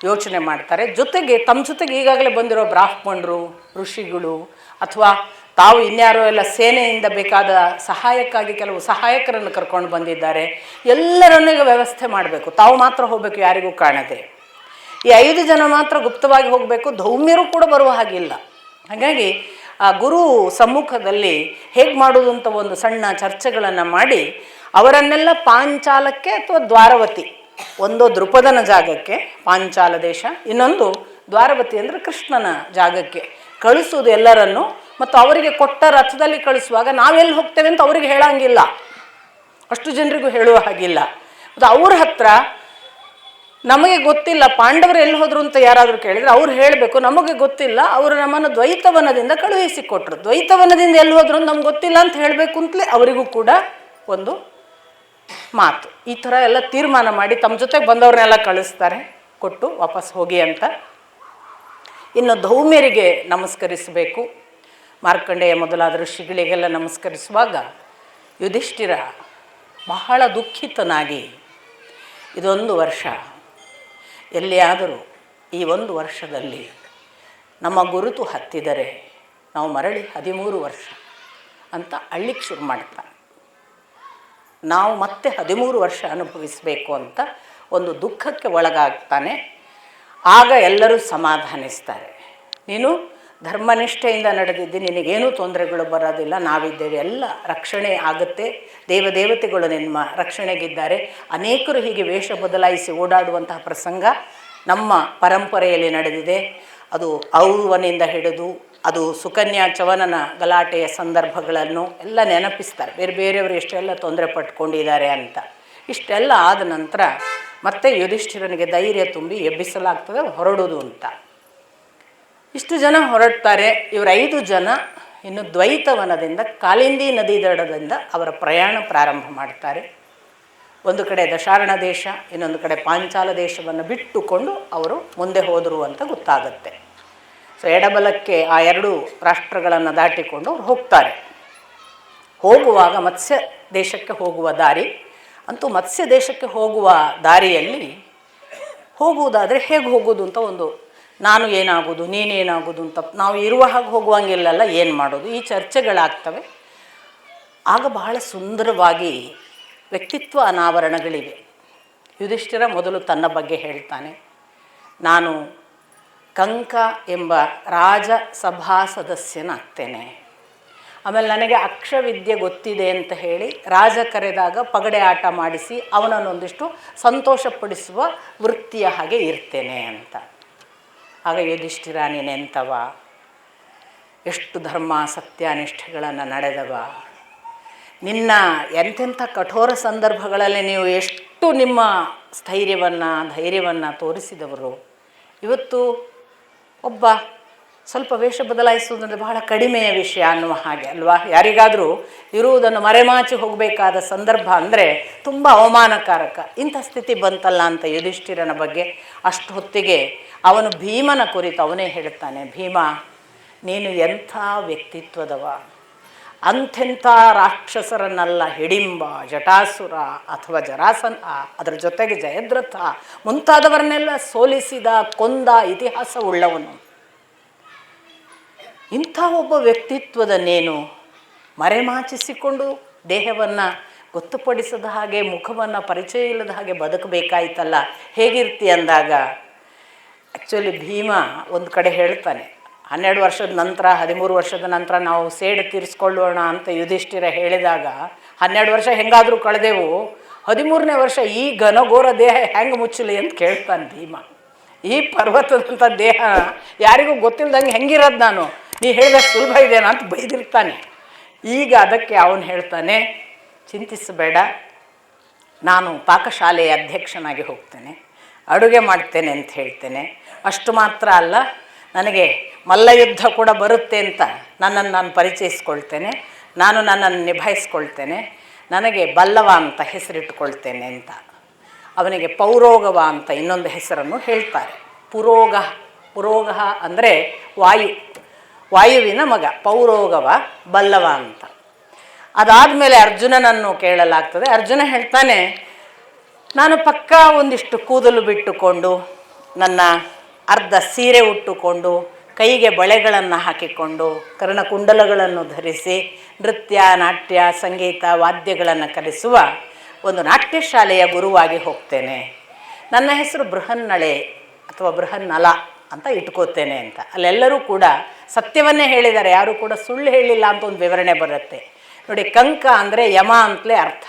ಯೋಚನೆ ಮಾಡ್ತಾರೆ. ಜೊತೆಗೆ ತಮ್ಮ ಜೊತೆಗೆ ಈಗಾಗಲೇ ಬಂದಿರೋ ಬ್ರಾಹ್ಮಣರು, ಋಷಿಗಳು ಅಥವಾ ತಾವು ಇನ್ಯಾರೋ ಎಲ್ಲ ಸೇನೆಯಿಂದ ಬೇಕಾದ ಸಹಾಯಕ್ಕಾಗಿ ಕೆಲವು ಸಹಾಯಕರನ್ನು ಕರ್ಕೊಂಡು ಬಂದಿದ್ದಾರೆ. ಎಲ್ಲರನ್ನೂ ಈಗ ವ್ಯವಸ್ಥೆ ಮಾಡಬೇಕು. ತಾವು ಮಾತ್ರ ಹೋಗಬೇಕು, ಯಾರಿಗೂ ಕಾಣದೆ. ಈ 5 ಜನ ಮಾತ್ರ ಗುಪ್ತವಾಗಿ ಹೋಗಬೇಕು, ಧೌಮ್ಯರು ಕೂಡ ಬರುವ ಹಾಗಿಲ್ಲ. ಹಾಗಾಗಿ ಆ ಗುರು ಸಮ್ಮುಖದಲ್ಲಿ ಹೇಗೆ ಮಾಡೋದು ಅಂತ ಒಂದು ಸಣ್ಣ ಚರ್ಚೆಗಳನ್ನು ಮಾಡಿ ಅವರನ್ನೆಲ್ಲ ಪಾಂಚಾಲಕ್ಕೆ ಅಥವಾ ದ್ವಾರವತಿ, ಒಂದು ದೃಪದನ ಜಾಗಕ್ಕೆ ಪಾಂಚಾಲ ದೇಶ, ಇನ್ನೊಂದು ದ್ವಾರವತಿ ಅಂದರೆ ಕೃಷ್ಣನ ಜಾಗಕ್ಕೆ ಕಳಿಸೋದು ಎಲ್ಲರನ್ನು. ಮತ್ತು ಅವರಿಗೆ ಕೊಟ್ಟ ರಥದಲ್ಲಿ ಕಳಿಸುವಾಗ ನಾವೆಲ್ಲಿ ಹೋಗ್ತೇವೆ ಅಂತ ಅವರಿಗೆ ಹೇಳೋಂಗಿಲ್ಲ, ಅಷ್ಟು ಜನರಿಗೂ ಹೇಳುವ ಹಾಗಿಲ್ಲ. ಮತ್ತು ಅವ್ರ ಹತ್ರ ನಮಗೆ ಗೊತ್ತಿಲ್ಲ ಪಾಂಡವರು ಎಲ್ಲಿ ಹೋದ್ರು ಅಂತ ಯಾರಾದರೂ ಕೇಳಿದರೆ ಅವ್ರು ಹೇಳಬೇಕು ನಮಗೆ ಗೊತ್ತಿಲ್ಲ, ಅವರು ನಮ್ಮನ್ನು ದ್ವೈತವನದಿಂದ ಕಳುಹಿಸಿಕೊಟ್ರು, ದ್ವೈತವನದಿಂದ ಎಲ್ಲಿ ಹೋದ್ರು ಅಂತ ನಮ್ಗೆ ಗೊತ್ತಿಲ್ಲ ಅಂತ ಹೇಳಬೇಕು ಅಂತಲೇ ಅವರಿಗೂ ಕೂಡ ಒಂದು ಮಾತು. ಈ ಥರ ಎಲ್ಲ ತೀರ್ಮಾನ ಮಾಡಿ ತಮ್ಮ ಜೊತೆಗೆ ಬಂದವ್ರನ್ನೆಲ್ಲ ಕಳಿಸ್ತಾರೆ, ಕೊಟ್ಟು ವಾಪಸ್ ಹೋಗಿ ಅಂತ. ಇನ್ನು ಧೌಮ್ಯರಿಗೆ ನಮಸ್ಕರಿಸಬೇಕು, ಮಾರ್ಕಂಡೇಯ ಮೊದಲಾದ ಋಷಿಗಳಿಗೆಲ್ಲ ನಮಸ್ಕರಿಸುವಾಗ ಯುಧಿಷ್ಠಿರ ಬಹಳ ದುಃಖಿತನಾಗಿ, ಇದೊಂದು ವರ್ಷ ಎಲ್ಲಿಯಾದರೂ ಈ ಒಂದು ವರ್ಷದಲ್ಲಿ ನಮ್ಮ ಗುರುತು ಹತ್ತಿದರೆ ನಾವು ಮರಳಿ 13 ವರ್ಷ ಅಂತ ಅಳ್ಳಿಕ್ಕೆ ಶುರು ಮಾಡ್ತಾನೆ. ನಾವು ಮತ್ತೆ 13 ವರ್ಷ ಅನುಭವಿಸಬೇಕು ಅಂತ ಒಂದು ದುಃಖಕ್ಕೆ ಒಳಗಾಗ್ತಾನೆ. ಆಗ ಎಲ್ಲರೂ ಸಮಾಧಾನಿಸ್ತಾರೆ, ನೀನು ಧರ್ಮನಿಷ್ಠೆಯಿಂದ ನಡೆದಿದ್ದಿ, ನಿನಗೇನೂ ತೊಂದರೆಗಳು ಬರೋದಿಲ್ಲ, ನಾವಿದ್ದೇವೆ, ಎಲ್ಲ ರಕ್ಷಣೆ ಆಗುತ್ತೆ, ದೇವದೇವತೆಗಳು ನಿಮ್ಮ ರಕ್ಷಣೆಗಿದ್ದಾರೆ. ಅನೇಕರು ಹೀಗೆ ವೇಷ ಬದಲಾಯಿಸಿ ಓಡಾಡುವಂತಹ ಪ್ರಸಂಗ ನಮ್ಮ ಪರಂಪರೆಯಲ್ಲಿ ನಡೆದಿದೆ. ಅದು ಔರ್ವನಿಂದ ಹಿಡಿದು ಅದು ಸುಕನ್ಯಾ ಚವನನ ಗಲಾಟೆಯ ಸಂದರ್ಭಗಳನ್ನು ಎಲ್ಲ ನೆನಪಿಸ್ತಾರೆ, ಬೇರೆ ಬೇರೆಯವರು ಎಷ್ಟೆಲ್ಲ ತೊಂದರೆ ಪಟ್ಕೊಂಡಿದ್ದಾರೆ ಅಂತ. ಇಷ್ಟೆಲ್ಲ ಆದ ನಂತರ ಮತ್ತೆ ಯುಧಿಷ್ಠಿರನಿಗೆ ಧೈರ್ಯ ತುಂಬಿ ಎಬ್ಬಿಸಲಾಗ್ತದೆ ಹೊರಡೋದು ಅಂತ. ಇಷ್ಟು ಜನ ಹೊರಡ್ತಾರೆ. ಇವರು 5 ಜನ ಇನ್ನು ದ್ವೈತವನದಿಂದ ಕಾಲಿಂದಿ ನದಿ ದಡದಿಂದ ಅವರ ಪ್ರಯಾಣ ಪ್ರಾರಂಭ ಮಾಡ್ತಾರೆ. ಒಂದು ಕಡೆ ದಶಾರ್ಣ ದೇಶ, ಇನ್ನೊಂದು ಕಡೆ ಪಾಂಚಾಲ ದೇಶವನ್ನು ಬಿಟ್ಟುಕೊಂಡು ಅವರು ಮುಂದೆ ಹೋದರು ಅಂತ ಗೊತ್ತಾಗುತ್ತೆ. ಸೊ ಎಡಬಲಕ್ಕೆ ಆ 2 ರಾಷ್ಟ್ರಗಳನ್ನು ದಾಟಿಕೊಂಡು ಅವ್ರು ಹೋಗ್ತಾರೆ. ಹೋಗುವಾಗ ಮತ್ಸ್ಯ ದೇಶಕ್ಕೆ ಹೋಗುವ ದಾರಿ ಅಂತೂ, ಮತ್ಸ್ಯ ದೇಶಕ್ಕೆ ಹೋಗುವ ದಾರಿಯಲ್ಲಿ ಹೋಗುವುದಾದರೆ ಹೇಗೆ ಹೋಗೋದು ಅಂತ ಒಂದು, ನಾನು ಏನಾಗೋದು ನೀನೇನಾಗೋದು ಅಂತ ನಾವು ಇರುವ ಹಾಗೆ ಹೋಗುವಂಗಿಲ್ಲಲ್ಲ, ಏನು ಮಾಡೋದು, ಈ ಚರ್ಚೆಗಳಾಗ್ತವೆ. ಆಗ ಬಹಳ ಸುಂದರವಾಗಿ ವ್ಯಕ್ತಿತ್ವ ಅನಾವರಣಗಳಿವೆ. ಯುಧಿಷ್ಠಿರ ಮೊದಲು ತನ್ನ ಬಗ್ಗೆ ಹೇಳ್ತಾನೆ, ನಾನು ಕಂಕ ಎಂಬ ರಾಜ ಸಭಾ ಸದಸ್ಯನಾಗ್ತೇನೆ. ಆಮೇಲೆ ನನಗೆ ಅಕ್ಷವಿದ್ಯೆ ಗೊತ್ತಿದೆ ಅಂತ ಹೇಳಿ ರಾಜ ಕರೆದಾಗ ಪಗಡೆ ಆಟ ಮಾಡಿಸಿ ಅವನನ್ನೊಂದಿಷ್ಟು ಸಂತೋಷಪಡಿಸುವ ವೃತ್ತಿಯ ಹಾಗೆ ಇರ್ತೇನೆ ಅಂತ. ಆಗ ಯುಧಿಷ್ಠಿರ, ನೀನೆಂಥವ, ಎಷ್ಟು ಧರ್ಮ ಸತ್ಯನಿಷ್ಠೆಗಳನ್ನು ನಡೆದವ, ನಿನ್ನ ಎಂತೆಂಥ ಕಠೋರ ಸಂದರ್ಭಗಳಲ್ಲಿ ನೀವು ಎಷ್ಟು ನಿಮ್ಮ ಸ್ಥೈರ್ಯವನ್ನು ಧೈರ್ಯವನ್ನು ತೋರಿಸಿದವರು. ಇವತ್ತು ಒಬ್ಬ ಸ್ವಲ್ಪ ವೇಷ ಬದಲಾಯಿಸುವುದಂದರೆ ಬಹಳ ಕಡಿಮೆಯ ವಿಷಯ ಅನ್ನುವ ಹಾಗೆ ಅಲ್ವಾ. ಯಾರಿಗಾದರೂ ಇರುವುದನ್ನು ಮರೆಮಾಚಿ ಹೋಗಬೇಕಾದ ಸಂದರ್ಭ ಅಂದರೆ ತುಂಬ ಅವಮಾನಕಾರಕ. ಇಂಥ ಸ್ಥಿತಿ ಬಂತಲ್ಲ ಅಂತ ಯುಧಿಷ್ಠಿರನ ಬಗ್ಗೆ ಅಷ್ಟು ಹೊತ್ತಿಗೆ ಅವನು ಭೀಮನ ಕುರಿತು ಅವನೇ ಹೇಳ್ತಾನೆ, ಭೀಮ ನೀನು ಎಂಥ ವ್ಯಕ್ತಿತ್ವದವ, ಅಂಥೆಂಥ ರಾಕ್ಷಸರನ್ನೆಲ್ಲ ಹಿಡಿಂಬ, ಜಟಾಸುರ ಅಥವಾ ಜರಾಸಂಧ, ಅದರ ಜೊತೆಗೆ ಜಯದ್ರಥ ಮುಂತಾದವರನ್ನೆಲ್ಲ ಸೋಲಿಸಿದ ಕೊಂದ ಇತಿಹಾಸ ಉಳ್ಳವನು. ಇಂಥ ಒಬ್ಬ ವ್ಯಕ್ತಿತ್ವದ ನೀನು ಮರೆಮಾಚಿಸಿಕೊಂಡು ದೇಹವನ್ನು ಗೊತ್ತುಪಡಿಸದ ಹಾಗೆ, ಮುಖವನ್ನು ಪರಿಚಯ ಇಲ್ಲದ ಹಾಗೆ ಬದುಕಬೇಕಾಯ್ತಲ್ಲ, ಹೇಗಿರ್ತಿ ಅಂದಾಗ ಆ್ಯಕ್ಚುಲಿ ಭೀಮ ಒಂದು ಕಡೆ ಹೇಳ್ತಾನೆ, 12 ವರ್ಷದ ನಂತರ 13 ವರ್ಷದ ನಂತರ ನಾವು ಸೇಡು ತೀರಿಸ್ಕೊಳ್ಳೋಣ ಅಂತ ಯುಧಿಷ್ಠಿರ ಹೇಳಿದಾಗ 12 ವರ್ಷ ಹೆಂಗಾದರೂ ಕಳೆದೆವು, 13ನೇ ವರ್ಷ ಈ ಘನಘೋರ ದೇಹ ಹೆಂಗೆ ಮುಚ್ಚಲಿ ಅಂತ ಕೇಳ್ತಾನೆ ಭೀಮ. ಈ ಪರ್ವತದಂಥ ದೇಹ ಯಾರಿಗೂ ಗೊತ್ತಿಲ್ಲದಂಗೆ ಹೆಂಗಿರೋದು ನಾನು, ನೀ ಹೇಳಿದಾಗ ಸುಲಭ ಇದೆನಾ ಅಂತ ಬೈದಿರ್ತಾನೆ. ಈಗ ಅದಕ್ಕೆ ಅವನು ಹೇಳ್ತಾನೆ, ಚಿಂತಿಸಬೇಡ, ನಾನು ಪಾಕಶಾಲೆಯ ಅಧ್ಯಕ್ಷನಾಗಿ ಹೋಗ್ತೇನೆ, ಅಡುಗೆ ಮಾಡ್ತೇನೆ ಅಂತ ಹೇಳ್ತೇನೆ. ಅಷ್ಟು ಮಾತ್ರ ಅಲ್ಲ, ನನಗೆ ಮಲ್ಲಯುದ್ಧ ಕೂಡ ಬರುತ್ತೆ ಅಂತ ನನ್ನನ್ನು ನಾನು ಪರಿಚಯಿಸ್ಕೊಳ್ತೇನೆ, ನಾನು ನನ್ನನ್ನು ನಿಭಾಯಿಸ್ಕೊಳ್ತೇನೆ, ನನಗೆ ಬಲ್ಲವ ಅಂತ ಹೆಸರಿಟ್ಟುಕೊಳ್ತೇನೆ ಅಂತ. ಅವನಿಗೆ ಪೌರೋಗವ ಅಂತ ಇನ್ನೊಂದು ಹೆಸರನ್ನು ಹೇಳ್ತಾರೆ. ಪುರೋಗ ಅಂದರೆ ವಾಯುವಿನ ಮಗ, ಪೌರೋಗವ ಬಲ್ಲವ ಅಂತ. ಅದಾದಮೇಲೆ ಅರ್ಜುನನನ್ನು ಕೇಳಲಾಗ್ತದೆ. ಅರ್ಜುನ ಹೇಳ್ತಾನೆ, ನಾನು ಪಕ್ಕಾ ಒಂದಿಷ್ಟು ಕೂದಲು ಬಿಟ್ಟುಕೊಂಡು, ನನ್ನ ಅರ್ಧ ಸೀರೆ ಉಟ್ಟುಕೊಂಡು, ಕೈಗೆ ಬಳೆಗಳನ್ನು ಹಾಕಿಕೊಂಡು, ಕರ್ಣಕುಂಡಲಗಳನ್ನು ಧರಿಸಿ, ನೃತ್ಯ, ನಾಟ್ಯ, ಸಂಗೀತ, ವಾದ್ಯಗಳನ್ನು ಕಲಿಸುವ ಒಂದು ನಾಟ್ಯ ಶಾಲೆಯ ಗುರುವಾಗಿ ಹೋಗ್ತೇನೆ. ನನ್ನ ಹೆಸರು ಬೃಹನ್ನಳೆ ಅಥವಾ ಬೃಹನ್ನಲ ಅಂತ ಇಟ್ಕೋತೇನೆ ಅಂತ. ಅಲ್ಲೆಲ್ಲರೂ ಕೂಡ ಸತ್ಯವನ್ನೇ ಹೇಳಿದ್ದಾರೆ, ಯಾರೂ ಕೂಡ ಸುಳ್ಳು ಹೇಳಿಲ್ಲ ಅಂತ ಒಂದು ವಿವರಣೆ ಬರುತ್ತೆ ನೋಡಿ. ಕಂಕ ಅಂದರೆ ಯಮ ಅಂತಲೇ ಅರ್ಥ,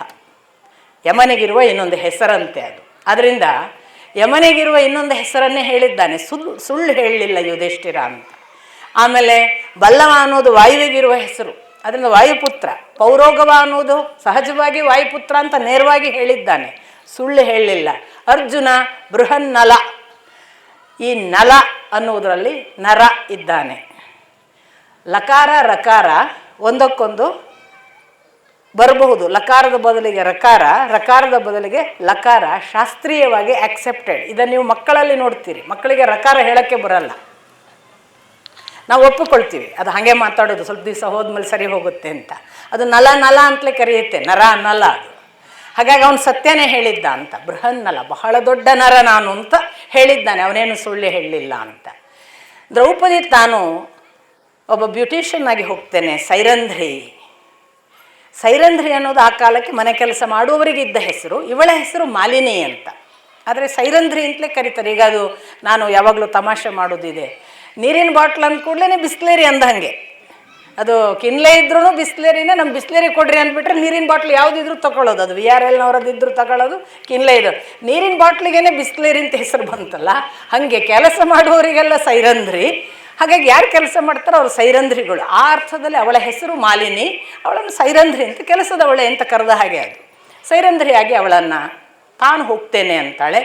ಯಮನಿಗಿರುವ ಇನ್ನೊಂದು ಹೆಸರಂತೆ ಅದು. ಅದರಿಂದ ಯಮನಿಗಿರುವ ಇನ್ನೊಂದು ಹೆಸರನ್ನೇ ಹೇಳಿದ್ದಾನೆ, ಸುಳ್ಳು ಹೇಳಲಿಲ್ಲ ಯುಧಿಷ್ಠಿರ ಅಂತ. ಆಮೇಲೆ ಬಲ್ಲವ ಅನ್ನೋದು ವಾಯುವಿಗಿರುವ ಹೆಸರು, ಅದರಿಂದ ವಾಯುಪುತ್ರ. ಪೌರೋಗವ ಅನ್ನೋದು ಸಹಜವಾಗಿ ವಾಯುಪುತ್ರ ಅಂತ ನೇರವಾಗಿ ಹೇಳಿದ್ದಾನೆ, ಸುಳ್ಳು ಹೇಳಲಿಲ್ಲ. ಅರ್ಜುನ ಬೃಹನ್ನಲ, ಈ ನಲ ಅನ್ನುವುದರಲ್ಲಿ ನರ ಇದ್ದಾನೆ. ಲಕಾರ ರಕಾರ ಒಂದಕ್ಕೊಂದು ಬರಬಹುದು. ಲಕಾರದ ಬದಲಿಗೆ ರಕಾರ, ರಕಾರದ ಬದಲಿಗೆ ಲಕಾರ ಶಾಸ್ತ್ರೀಯವಾಗಿ ಆಕ್ಸೆಪ್ಟೆಡ್. ಇದನ್ನು ನೀವು ಮಕ್ಕಳಲ್ಲಿ ನೋಡ್ತೀರಿ. ಮಕ್ಕಳಿಗೆ ರಕಾರ ಹೇಳೋಕ್ಕೆ ಬರಲ್ಲ, ನಾವು ಒಪ್ಪಿಕೊಳ್ತೀವಿ, ಅದು ಹಾಗೆ ಮಾತಾಡೋದು, ಸ್ವಲ್ಪ ದಿವಸ ಹೋದ್ಮೇಲೆ ಸರಿ ಹೋಗುತ್ತೆ ಅಂತ. ಅದು ನಲ ನಲ ಅಂತಲೇ ಕರೆಯುತ್ತೆ, ನರ ನಲ ಅದು. ಹಾಗಾಗಿ ಅವನು ಸತ್ಯನೇ ಹೇಳಿದ್ದ ಅಂತ. ಬೃಹನ್ನಲ, ಬಹಳ ದೊಡ್ಡ ನರ ನಾನು ಅಂತ ಹೇಳಿದ್ದಾನೆ, ಅವನೇನು ಸುಳ್ಳು ಹೇಳಲಿಲ್ಲ ಅಂತ. ದ್ರೌಪದಿ ತಾನು ಒಬ್ಬ ಬ್ಯೂಟಿಷಿಯನ್ ಆಗಿ ಹೋಗ್ತೇನೆ, ಸೈರಂಧ್ರಿ. ಸೈರಂಧ್ರಿ ಅನ್ನೋದು ಆ ಕಾಲಕ್ಕೆ ಮನೆ ಕೆಲಸ ಮಾಡುವವರಿಗಿದ್ದ ಹೆಸರು. ಇವಳ ಹೆಸರು ಮಾಲಿನಿ ಅಂತ, ಆದರೆ ಸೈರಂಧ್ರಿ ಅಂತಲೇ ಕರೀತಾರೆ. ಈಗ ಅದು ನಾನು ಯಾವಾಗಲೂ ತಮಾಷೆ ಮಾಡೋದಿದೆ, ನೀರಿನ ಬಾಟ್ಲ್ ಅಂದ ಕೂಡಲೇ ಬಿಸ್ಲೇರಿ ಅಂದಂಗೆ. ಅದು ಕಿನ್ಲೆ ಇದ್ರೂ ಬಿಸ್ಲೇರಿನೇ, ನಮ್ಮ ಬಿಸ್ಲೇರಿ ಕೊಡ್ರಿ ಅಂದ್ಬಿಟ್ರೆ ನೀರಿನ ಬಾಟ್ಲ್ ಯಾವುದಿದ್ರು ತೊಗೊಳ್ಳೋದು. ಅದು VRLನವರದಿದ್ರು ತಗೊಳ್ಳೋದು, ಕಿನ್ಲೆ ಇದು. ನೀರಿನ ಬಾಟ್ಲಿಗೇನೆ ಬಿಸ್ಲೇರಿ ಅಂತ ಹೆಸರು ಬಂತಲ್ಲ, ಹಾಗೆ ಕೆಲಸ ಮಾಡುವವರಿಗೆಲ್ಲ ಸೈರಂಧ್ರಿ. ಹಾಗಾಗಿ ಯಾರು ಕೆಲಸ ಮಾಡ್ತಾರೋ ಅವರು ಸೈರಂಧ್ರಿಗಳು. ಆ ಅರ್ಥದಲ್ಲಿ ಅವಳ ಹೆಸರು ಮಾಲಿನಿ, ಅವಳನ್ನು ಸೈರಂಧ್ರಿ ಅಂತ, ಕೆಲಸದವಳೆ ಅಂತ ಕರೆದ ಹಾಗೆ ಅದು. ಸೈರಂಧ್ರಿಯಾಗಿ ಅವಳನ್ನು ತಾನು ಹೋಗ್ತೇನೆ ಅಂತಾಳೆ.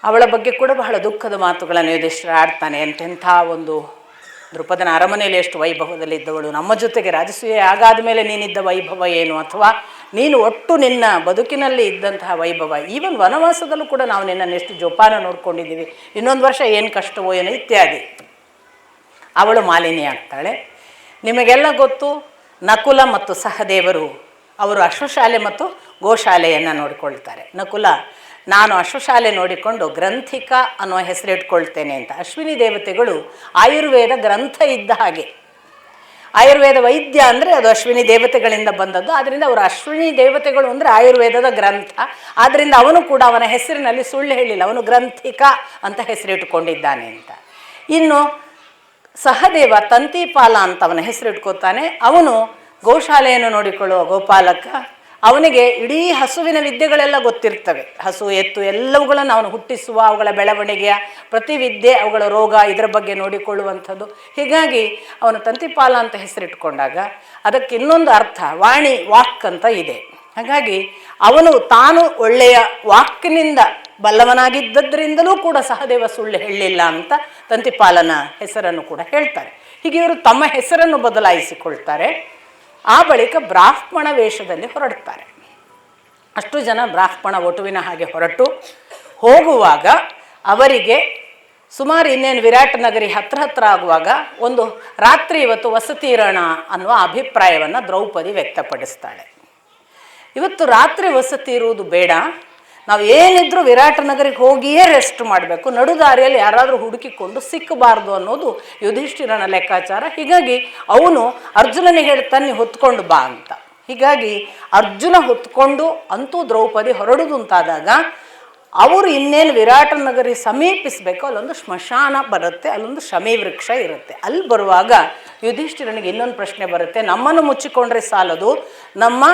ಅವಳ ಬಗ್ಗೆ ಕೂಡ ಬಹಳ ದುಃಖದ ಮಾತುಗಳನ್ನು ಯುಧಿಷ್ಠಿರ ಆಡ್ತಾನೆ. ಎಂತೆಂಥ ಒಂದು ದೃಪದನ ಅರಮನೆಯಲ್ಲಿ ಎಷ್ಟು ವೈಭವದಲ್ಲಿದ್ದವಳು, ನಮ್ಮ ಜೊತೆಗೆ ರಾಜಸೂಯ ಆಗಾದ ಮೇಲೆ ನೀನಿದ್ದ ವೈಭವ ಏನು, ಅಥವಾ ನೀನು ಒಟ್ಟು ನಿನ್ನ ಬದುಕಿನಲ್ಲಿ ಇದ್ದಂತಹ ವೈಭವ, ಈವನ್ ವನವಾಸದಲ್ಲೂ ಕೂಡ ನಾವು ನಿನ್ನನ್ನು ಎಷ್ಟು ಜೋಪಾನ ನೋಡ್ಕೊಂಡಿದ್ದೀವಿ, ಇನ್ನೊಂದು ವರ್ಷ ಏನು ಕಷ್ಟವೋ ಏನೋ ಇತ್ಯಾದಿ. ಅವಳು ಮಾಲಿನಿ ಆಗ್ತಾಳೆ. ನಿಮಗೆಲ್ಲ ಗೊತ್ತು, ನಕುಲ ಮತ್ತು ಸಹದೇವರು ಅವರು ಅಶ್ವಶಾಲೆ ಮತ್ತು ಗೋಶಾಲೆಯನ್ನು ನೋಡಿಕೊಳ್ತಾರೆ. ನಕುಲ, ನಾನು ಅಶ್ವಶಾಲೆ ನೋಡಿಕೊಂಡು ಗ್ರಂಥಿಕ ಅನ್ನುವ ಹೆಸರಿಟ್ಕೊಳ್ತೇನೆ ಅಂತ. ಅಶ್ವಿನಿ ದೇವತೆಗಳು ಆಯುರ್ವೇದ ಗ್ರಂಥ ಇದ್ದ ಹಾಗೆ. ಆಯುರ್ವೇದ ವೈದ್ಯ ಅಂದರೆ ಅದು ಅಶ್ವಿನಿ ದೇವತೆಗಳಿಂದ ಬಂದದ್ದು. ಆದ್ದರಿಂದ ಅವರು ಅಶ್ವಿನಿ ದೇವತೆಗಳು ಅಂದರೆ ಆಯುರ್ವೇದದ ಗ್ರಂಥ. ಆದ್ದರಿಂದ ಅವನು ಕೂಡ ಅವನ ಹೆಸರಿನಲ್ಲಿ ಸುಳ್ಳು ಹೇಳಿಲ್ಲ, ಅವನು ಗ್ರಂಥಿಕ ಅಂತ ಹೆಸರಿಟ್ಟುಕೊಂಡಿದ್ದಾನೆ ಅಂತ. ಇನ್ನು ಸಹದೇವ ತಂತಿಪಾಲ ಅಂತ ಅವನ ಹೆಸರಿಟ್ಕೋತಾನೆ. ಅವನು ಗೋಶಾಲೆಯನ್ನು ನೋಡಿಕೊಳ್ಳುವ ಗೋಪಾಲಕ. ಅವನಿಗೆ ಇಡೀ ಹಸುವಿನ ವಿದ್ಯೆಗಳೆಲ್ಲ ಗೊತ್ತಿರ್ತವೆ. ಹಸು, ಎತ್ತು ಎಲ್ಲವುಗಳನ್ನು ಅವನು ಹುಟ್ಟಿಸುವ, ಅವುಗಳ ಬೆಳವಣಿಗೆಯ ಪ್ರತಿ ವಿದ್ಯೆ, ಅವುಗಳ ರೋಗ, ಇದರ ಬಗ್ಗೆ ನೋಡಿಕೊಳ್ಳುವಂಥದ್ದು. ಹೀಗಾಗಿ ಅವನು ತಂತಿಪಾಲ ಅಂತ ಹೆಸರಿಟ್ಕೊಂಡಾಗ ಅದಕ್ಕೆ ಇನ್ನೊಂದು ಅರ್ಥ ವಾಣಿ, ವಾಕ್ ಅಂತ ಇದೆ. ಹಾಗಾಗಿ ಅವನು ತಾನು ಒಳ್ಳೆಯ ವಾಕ್ನಿಂದ ಬಲ್ಲವನಾಗಿದ್ದದ್ರಿಂದಲೂ ಕೂಡ ಸಹದೇವ ಸುಳ್ಳು ಹೇಳಲಿಲ್ಲ ಅಂತ ತಂತಿಪಾಲನ ಹೆಸರನ್ನು ಕೂಡ ಹೇಳ್ತಾರೆ. ಹೀಗೆ ಇವರು ತಮ್ಮ ಹೆಸರನ್ನು ಬದಲಾಯಿಸಿಕೊಳ್ತಾರೆ. ಆ ಬಳಿಕ ಬ್ರಾಹ್ಮಣ ವೇಷದಲ್ಲಿ ಹೊರಡ್ತಾರೆ. ಅಷ್ಟು ಜನ ಬ್ರಾಹ್ಮಣ ವಟುವಿನ ಹಾಗೆ ಹೊರಟು ಹೋಗುವಾಗ ಅವರಿಗೆ ಸುಮಾರು ಇನ್ನೇನು ವಿರಾಟ ನಗರಿ ಹತ್ರ ಆಗುವಾಗ ಒಂದು ರಾತ್ರಿ ಇವತ್ತು ವಸತಿ ಇರೋಣ ಅನ್ನುವ ಅಭಿಪ್ರಾಯವನ್ನು ದ್ರೌಪದಿ ವ್ಯಕ್ತಪಡಿಸ್ತಾಳೆ. ಇವತ್ತು ರಾತ್ರಿ ವಸತಿ ಇರುವುದು ಬೇಡ, ನಾವು ಏನಿದ್ರೂ ವಿರಾಟ ನಗರಿಗೆ ಹೋಗಿಯೇ ರೆಸ್ಟ್ ಮಾಡಬೇಕು, ನಡುದಾರಿಯಲ್ಲಿ ಯಾರಾದರೂ ಹುಡುಕಿಕೊಂಡು ಸಿಕ್ಕಬಾರ್ದು ಅನ್ನೋದು ಯುಧಿಷ್ಠಿರನ ಲೆಕ್ಕಾಚಾರ. ಹೀಗಾಗಿ ಅವನು ಅರ್ಜುನನಿಗೆ ಹೇಳ್ತಾನೆ, ನೀವು ಹೊತ್ಕೊಂಡು ಬಾ ಅಂತ. ಹೀಗಾಗಿ ಅರ್ಜುನ ಹೊತ್ಕೊಂಡು ಅಂತೂ ದ್ರೌಪದಿ ಹೊರಡುದು ಅಂತಾದಾಗ ಅವರು ಇನ್ನೇನು ವಿರಾಟ ನಗರಿ ಸಮೀಪಿಸಬೇಕು, ಅಲ್ಲೊಂದು ಸ್ಮಶಾನ ಬರುತ್ತೆ, ಅಲ್ಲೊಂದು ಶಮಿ ವೃಕ್ಷ ಇರುತ್ತೆ. ಅಲ್ಲಿ ಬರುವಾಗ ಯುಧಿಷ್ಠಿರನಿಗೆ ಇನ್ನೊಂದು ಪ್ರಶ್ನೆ ಬರುತ್ತೆ, ನಮ್ಮನ್ನು ಮುಚ್ಚಿಕೊಂಡ್ರೆ ಸಾಲದು, ನಮ್ಮ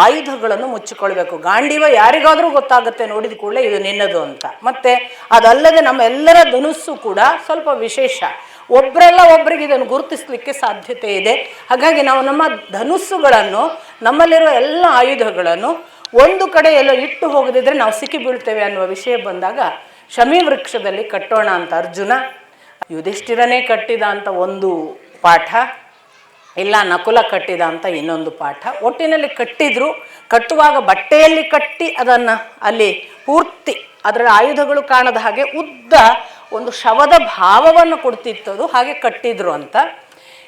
ಆಯುಧಗಳನ್ನು ಮುಚ್ಚಿಕೊಳ್ಬೇಕು. ಗಾಂಡೀವ ಯಾರಿಗಾದರೂ ಗೊತ್ತಾಗುತ್ತೆ ನೋಡಿದ ಕೂಡಲೇ ಇದು ನಿನ್ನದು ಅಂತ. ಮತ್ತು ಅದಲ್ಲದೆ ನಮ್ಮ ಎಲ್ಲರ ಧನುಸ್ಸು ಕೂಡ ಸ್ವಲ್ಪ ವಿಶೇಷ, ಒಬ್ಬರೆಲ್ಲ ಒಬ್ಬರಿಗೆ ಇದನ್ನು ಗುರುತಿಸಲಿಕ್ಕೆ ಸಾಧ್ಯತೆ ಇದೆ. ಹಾಗಾಗಿ ನಾವು ನಮ್ಮ ಧನುಸ್ಸುಗಳನ್ನು, ನಮ್ಮಲ್ಲಿರೋ ಎಲ್ಲ ಆಯುಧಗಳನ್ನು ಒಂದು ಕಡೆ ಎಲ್ಲೋ ಇಟ್ಟು ಹೋಗದಿದ್ರೆ ನಾವು ಸಿಕ್ಕಿ ಬೀಳ್ತೇವೆ ಅನ್ನುವ ವಿಷಯ ಬಂದಾಗ ಶಮಿ ವೃಕ್ಷದಲ್ಲಿ ಕಟ್ಟೋಣ ಅಂತ ಅರ್ಜುನ. ಯುಧಿಷ್ಠಿರನೇ ಕಟ್ಟಿದ ಅಂತ ಒಂದು ಪಾಠ, ಇಲ್ಲ ನಕುಲ ಕಟ್ಟಿದ ಅಂತ ಇನ್ನೊಂದು ಪಾಠ. ಒಟ್ಟಿನಲ್ಲಿ ಕಟ್ಟಿದ್ರು, ಕಟ್ಟುವಾಗ ಬಟ್ಟೆಯಲ್ಲಿ ಕಟ್ಟಿ ಅದನ್ನು ಅಲ್ಲಿ ಪೂರ್ತಿ ಅದರ ಆಯುಧಗಳು ಕಾಣದ ಹಾಗೆ ಉದ್ದ ಒಂದು ಶವದ ಭಾವವನ್ನು ಕೊಡ್ತಿತ್ತದು, ಹಾಗೆ ಕಟ್ಟಿದ್ರು ಅಂತ.